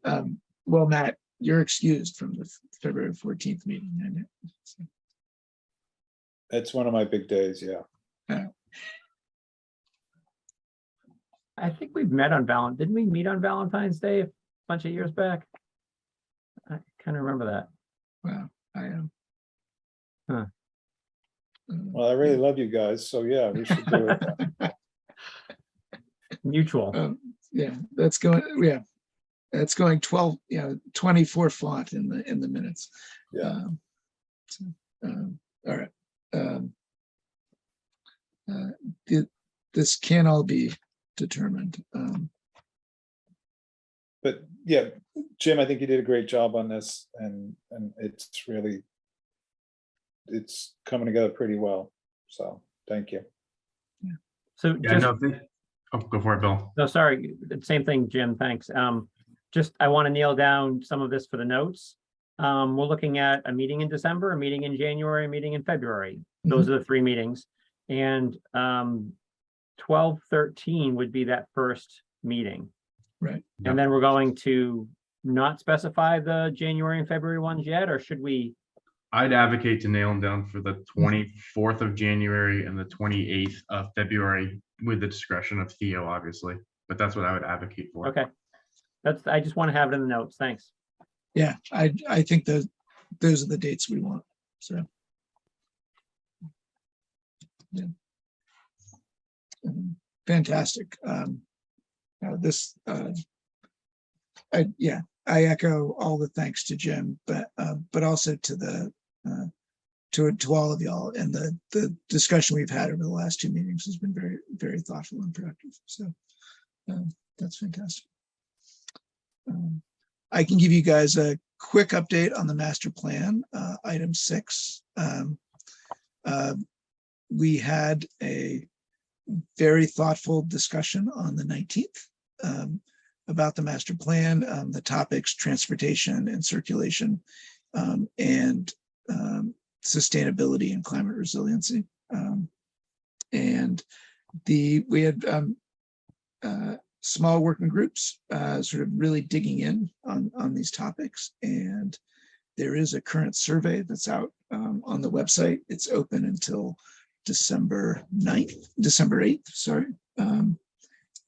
Well, Matt, you're excused from the February 14th meeting. I know. So, It's one of my big days, yeah. I think we've met on didn't we meet on Valentine's Day a bunch of years back? I kind of remember that. wow, I am. Huh. Well, I really love you guys, so yeah, we should do it. Mutual. Yeah, that's going, yeah. That's going 12, 24 font in the minutes. Yeah. So, all right. This can all be determined. But yeah, Jim, I think you did a great job on this and it's really, it's coming together pretty well. So thank you. So Yeah, just, go for it, Bill. no, sorry, same thing, Jim, thanks. Just, I want to nail down some of this for the notes. We're looking at a meeting in December, a meeting in January, a meeting in February. Those are the three meetings. And 12/13 would be that first meeting. Right. And then we're going to not specify the January and February ones yet, or should we? I'd advocate to nail them down for the 24th of January and the 28th of February with the discretion of Theo, obviously, but that's what I would advocate for. Okay. I just want to have it in the notes. Thanks. Yeah, I think those are the dates we want. So. Yeah. Fantastic. I echo all the thanks to Jim, but also to the to all of y'all, and the discussion we've had over the last two meetings has been very, very thoughtful and productive. So that's fantastic. I can give you guys a quick update on the master plan, item 6. We had a very thoughtful discussion on the 19th about the master plan, the topics, transportation and circulation, and sustainability and climate resiliency. And we had small working groups sort of really digging in on these topics. And there is a current survey that's out on the website. It's open until December 8th, sorry.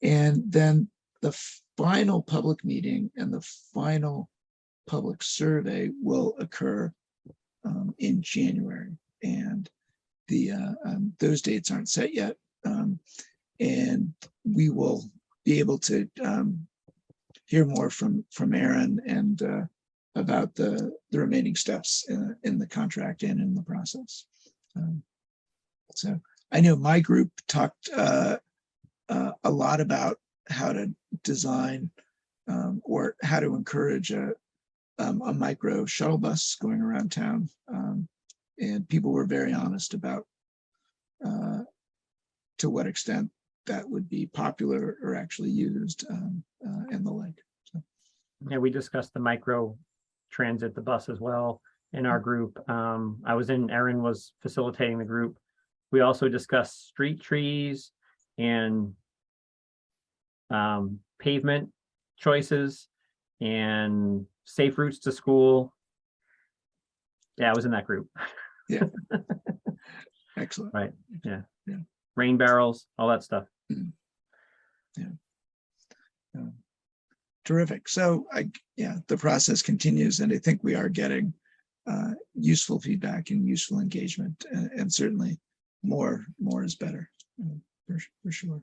And then the final public meeting and the final public survey will occur in January. And those dates aren't set yet. And we will be able to hear more from Aaron and about the remaining steps in the contract and in the process. So I know my group talked a lot about how to design or how to encourage a micro shuttle bus going around town. And people were very honest about to what extent that would be popular or actually used and the like. So, Yeah, we discussed the micro transit, the bus as well in our group. Erin was facilitating the group. We also discussed street trees and pavement choices and safe routes to school. Yeah, I was in that group. yeah. Excellent. Right. Yeah. Yeah. Rain barrels, all that stuff. Yeah. Terrific. So the process continues, and I think we are getting useful feedback and useful engagement, and certainly more is better, for sure.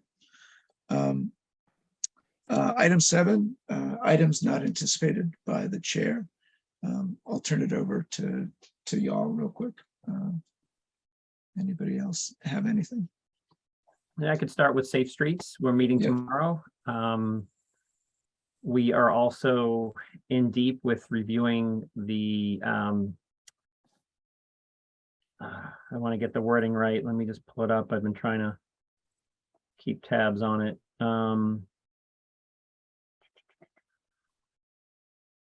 Item 7, items not anticipated by the chair. I'll turn it over to y'all real quick. Anybody else have anything? Yeah, I could start with Safe Streets. We're meeting Yeah. tomorrow. We are also in deep with reviewing the I want to get the wording right. Let me just pull it up. I've been trying to keep tabs on it. The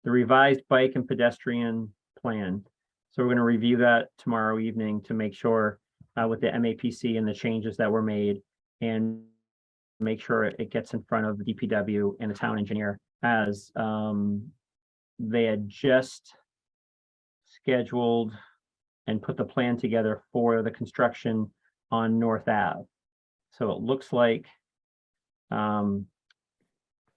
revised bike and pedestrian plan. So we're going to review that tomorrow evening to make sure with the MAPC and the changes that were made, and make sure it gets in front of the DPW and the town engineer, as they had just scheduled and put the plan together for the construction on North Ave. So it looks like on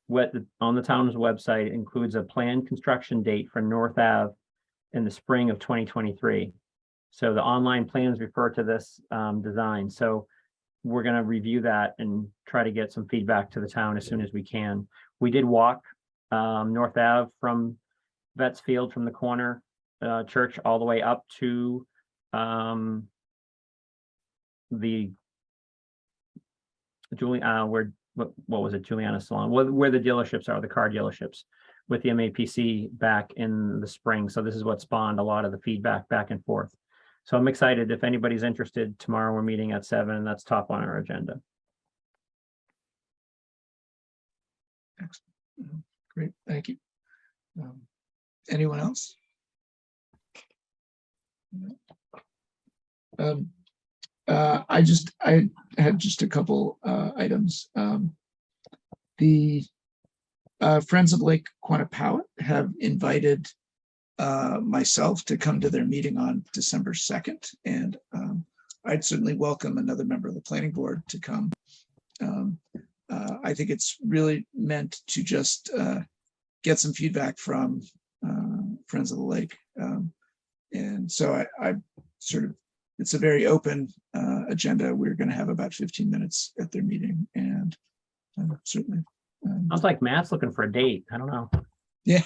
the town's website includes a planned construction date for North Ave in the spring of 2023. So the online plans refer to this design. So we're going to review that and try to get some feedback to the town as soon as we can. We did walk North Ave from Vets Field, from the corner church all the way up to the what was it, Juliana Salon, where the dealerships are, the car dealerships, with the MAPC back in the spring. So this is what spawned a lot of the feedback back and forth. So I'm excited. If anybody's interested, tomorrow we're meeting at 7, and that's top on our agenda. Excellent. Great, thank you. Anyone else? I had just a couple items. The Friends of Lake Quannapowitt have invited myself to come to their meeting on December 2nd, and I'd certainly welcome another member of the planning board to come. I think it's really meant to just get some feedback from Friends of the Lake, and so I sort of, it's a very open agenda. We're going to have about 15 minutes at their meeting, and certainly. Sounds like Matt's looking for a date. I don't know. Yeah.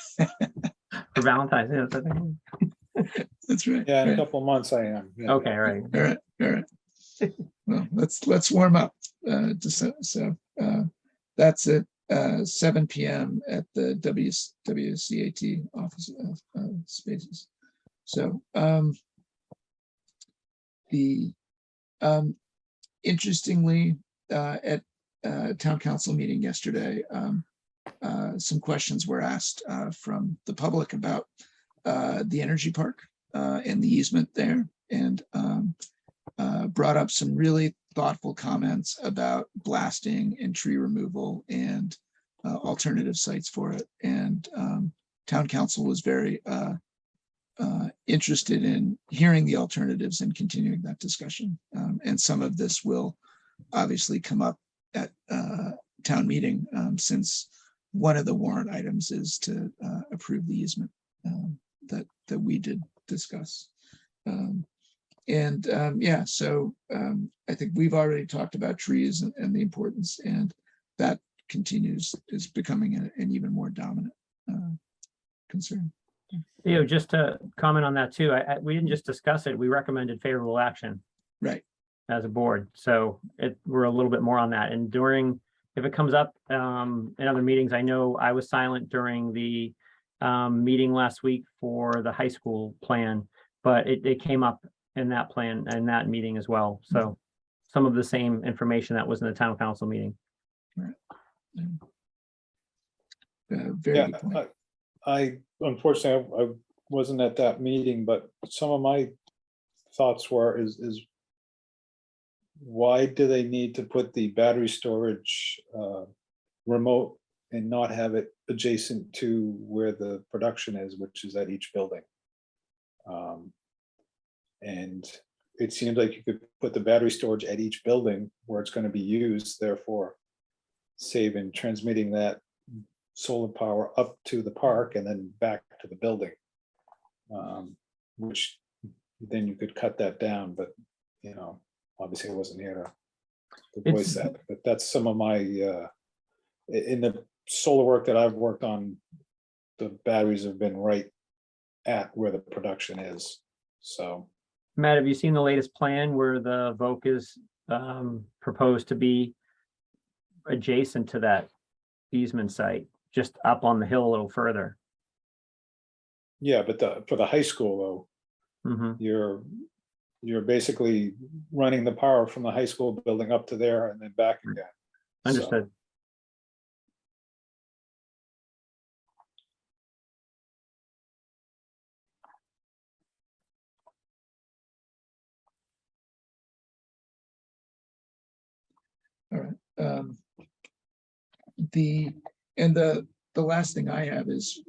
For Valentine's Day. I think. That's right. Yeah, in a right. couple of months I am. Yeah. Okay, all right. All right. All right. Well, let's warm up. So that's at 7 p.m. at the WCAT office spaces. So interestingly, at town council meeting yesterday, some questions were asked from the public about the energy park and the easement there, and brought up some really thoughtful comments about blasting and tree removal and alternative sites for it. And town council was very interested in hearing the alternatives and continuing that discussion. And some of this will obviously come up at town meeting, since one of the warrant items is to approve the easement that we did discuss. Yeah, so I think we've already talked about trees and the importance, and that continues, is becoming an even more dominant concern. Just to comment on that too, we didn't just discuss it, we recommended favorable action Right. as a board. So we're a little bit more on that. And if it comes up in other meetings, I know I was silent during the meeting last week for the high school plan, but it came up in that plan and that meeting as well. So some of the same information that was in the town council meeting. Very Yeah, good point. I unfortunately, I wasn't at that meeting, but some of my thoughts were is why do they need to put the battery storage remote and not have it adjacent to where the production is, which is at each building? And it seems like you could put the battery storage at each building where it's going to be used, therefore saving transmitting that solar power up to the park and then back to the building, which then you could cut that down, but obviously I wasn't here to voice that, but that's some of my in the solar work that I've worked on, the batteries have been right at where the production is. So Matt, have you seen the latest plan where the Voc is proposed to be adjacent to that easement site, just up on the hill a little further? yeah, but for the high school though, Mm-hmm. you're basically running the power from the high school building up to there and then back again. So, Understood. All right. The last thing I have is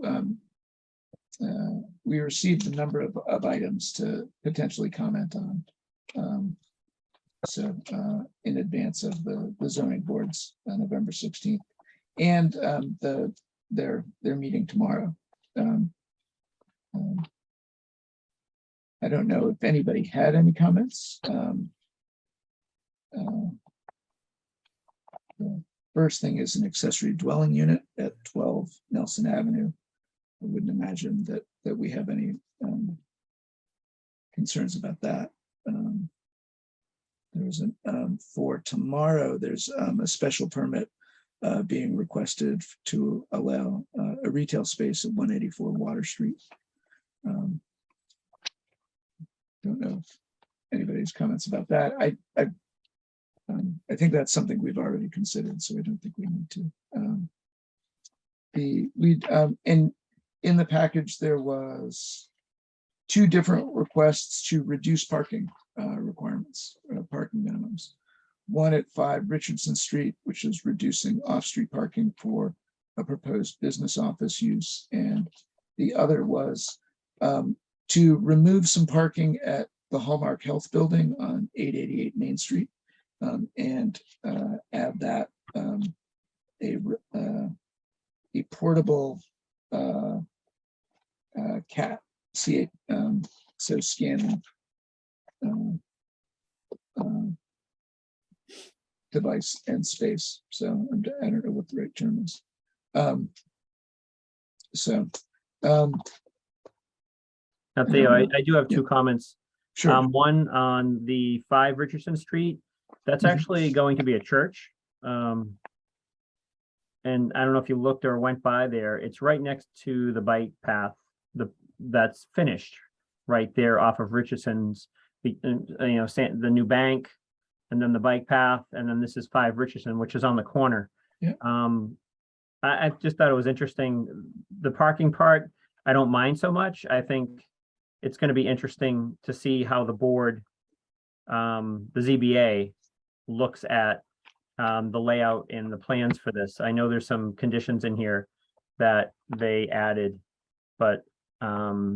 we received a number of items to potentially comment on. So in advance of the zoning boards on November 16th and their meeting tomorrow. I don't know if anybody had any comments. The first thing is an accessory dwelling unit at 12 Nelson Avenue. I wouldn't imagine that we have any concerns about that. There's for tomorrow, there's a special permit being requested to allow a retail space at 184 Water Street. Don't know if anybody's comments about that. I think that's something we've already considered, so I don't think we need to. In the package, there was 2 different requests to reduce parking requirements, parking minimums. One at 5 Richardson Street, which is reducing off-street parking for a proposed business office use. And the other was to remove some parking at the Hallmark Health Building on 888 Main Street and add that a portable CAT, so scanning device and space. So I don't know what the right term is. Theo, I do have 2 comments. Sure. One on the 5 Richardson Street. That's actually going to be a church. And I don't know if you looked or went by there. It's right next to the bike path that's finished right there off of Richardson's, the new bank, and then the bike path, and then this is 5 Richardson, which is on the corner. Yeah. I just thought it was interesting. The parking part, I don't mind so much. I think it's going to be interesting to see how the board, the ZBA, looks at the layout and the plans for this. I know there's some conditions in here that they added, but I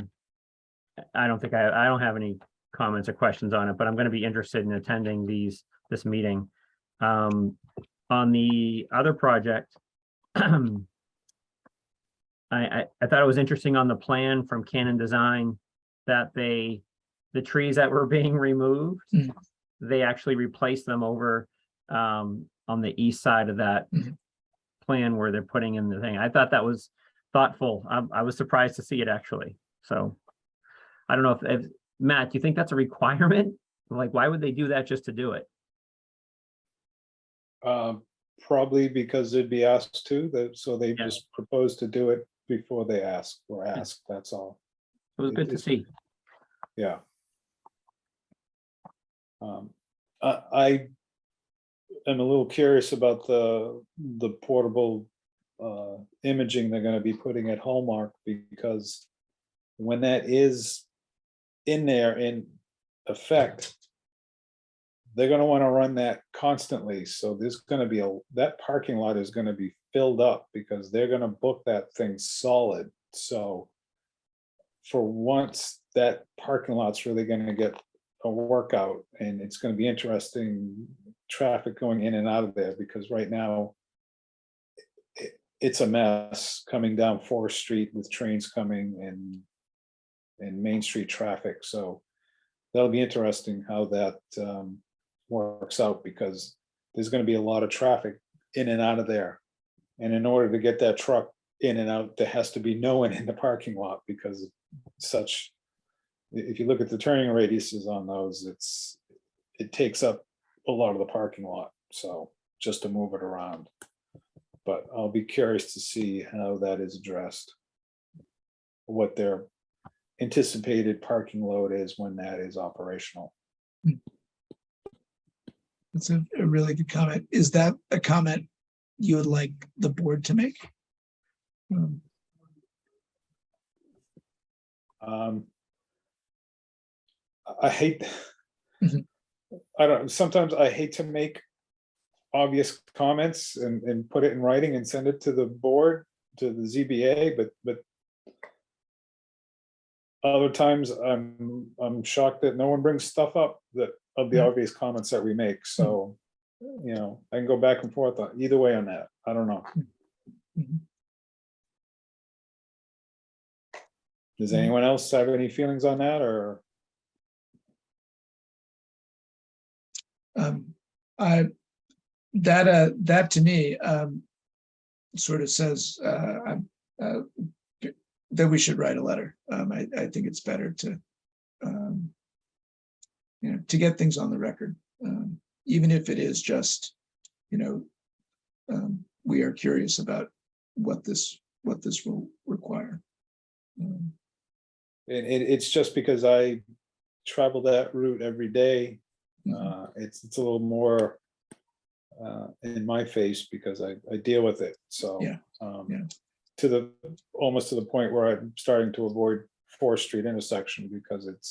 don't have any comments or questions on it, but I'm going to be interested in attending this meeting. On the other project, I thought it was interesting on the plan from Canon Design that the trees that were being removed, they actually replaced them over on the east side of that plan where they're putting in the thing. I thought that was thoughtful. I was surprised to see it actually. So I don't know if Matt, do you think that's a requirement? Like, why would they do that just to do it? Probably because they'd be asked to, so they Yeah. just propose to do it before they ask or ask, that's all. It was good to see. Yeah. I am a little curious about the portable imaging they're gonna be putting at Hallmark, because when that is in there in effect, they're gonna wanna run that constantly, so there's gonna be that parking lot is gonna be filled up, because they're gonna book that thing solid, so for once, that parking lot's really gonna get a workout, and it's gonna be interesting traffic going in and out of there, because right now it's a mess coming down Forest Street with trains coming and Main Street traffic, so that'll be interesting how that works out, because there's gonna be a lot of traffic in and out of there. And in order to get that truck in and out, there has to be no one in the parking lot, because if you look at the turning radiuses on those, it takes up a lot of the parking lot, so just to move it around. But I'll be curious to see how that is addressed, what their anticipated parking load is when that is operational. That's a really good comment. Is that a comment you would like the board to make? I hate, Mhm. sometimes I hate to make obvious comments and put it in writing and send it to the board, to the ZBA, but other times I'm shocked that no one brings stuff up that of the Yeah. obvious comments that we make, so, you know, I can go back and forth either way on that, I don't know. Mhm. Does Mhm. anyone else have any feelings on that, or? That to me sort of says that we should write a letter. I think it's better to to get things on the record, even if it is just we are curious about what this will require. It's just because I travel that route every day. Mhm. It's a little more in my face because I deal with it. So Yeah, yeah. almost to the point where I'm starting to avoid 4th Street intersection because it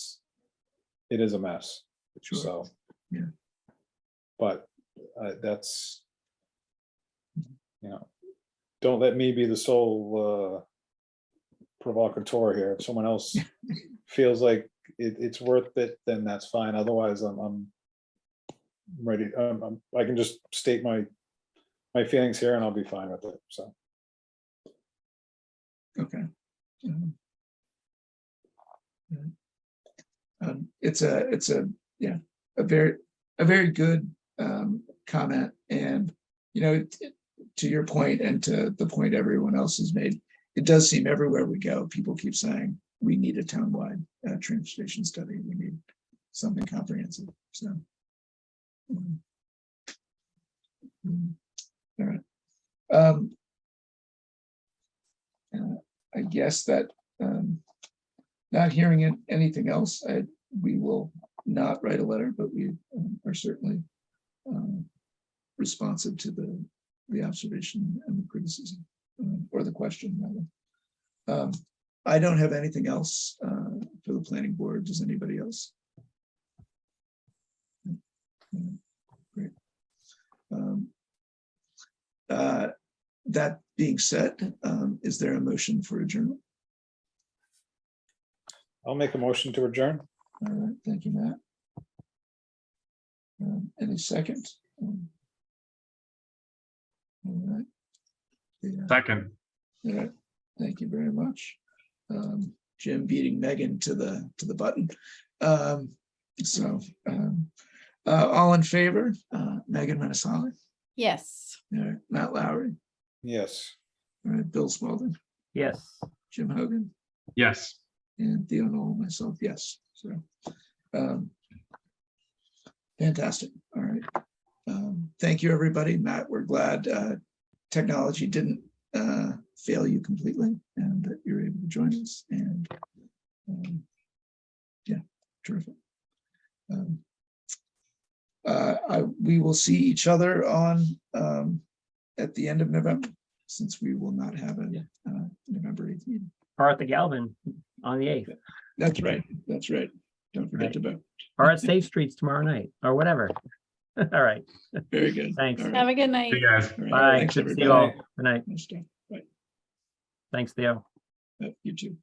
is a mess. Sure. So, Yeah. But that's, don't let me be the sole provocateur here. If someone else feels like it's worth it, then that's fine. Otherwise, I'm ready. I can just state my feelings here, and I'll be fine with it. So, Okay. It's a very good comment, and to your point and to the point everyone else has made, it does seem everywhere we go, people keep saying we need a townwide transportation study. We need something comprehensive. So, all right. I guess that not hearing anything else, we will not write a letter, but we are certainly responsive to the observation and the criticism or the question rather. I don't have anything else for the planning board. Does anybody else? Great. That being said, is there a motion for adjournment? I'll make a motion to adjourn. All right, thank you, Matt. Any second? All right. Yeah. Second. All right, thank you very much. Jim beating Megan to the button. All in favor? Megan Manasali. Yes. All right, Matt Lowry. Yes. All right, Bill Spalding. Yes. Jim Hogan, Yes. and Theo Knoll, myself, yes. So, fantastic. All right. Thank you, everybody. Matt, we're glad technology didn't fail you completely and that you're able to join us. And yeah, terrific. We will see each other on at the end of November, since we will not have a November 8th meeting. Or at the Galvin on the 8th, That's right. That's right. Don't forget Right. to vote. or at Safe Streets tomorrow night, or whatever. All right, Very good. Thanks. All right. Have a good night. Hey, guys. All right. bye. Thanks, Good to see everybody. you all. Good night. Nice stuff. Bye. Thanks, Theo. You too.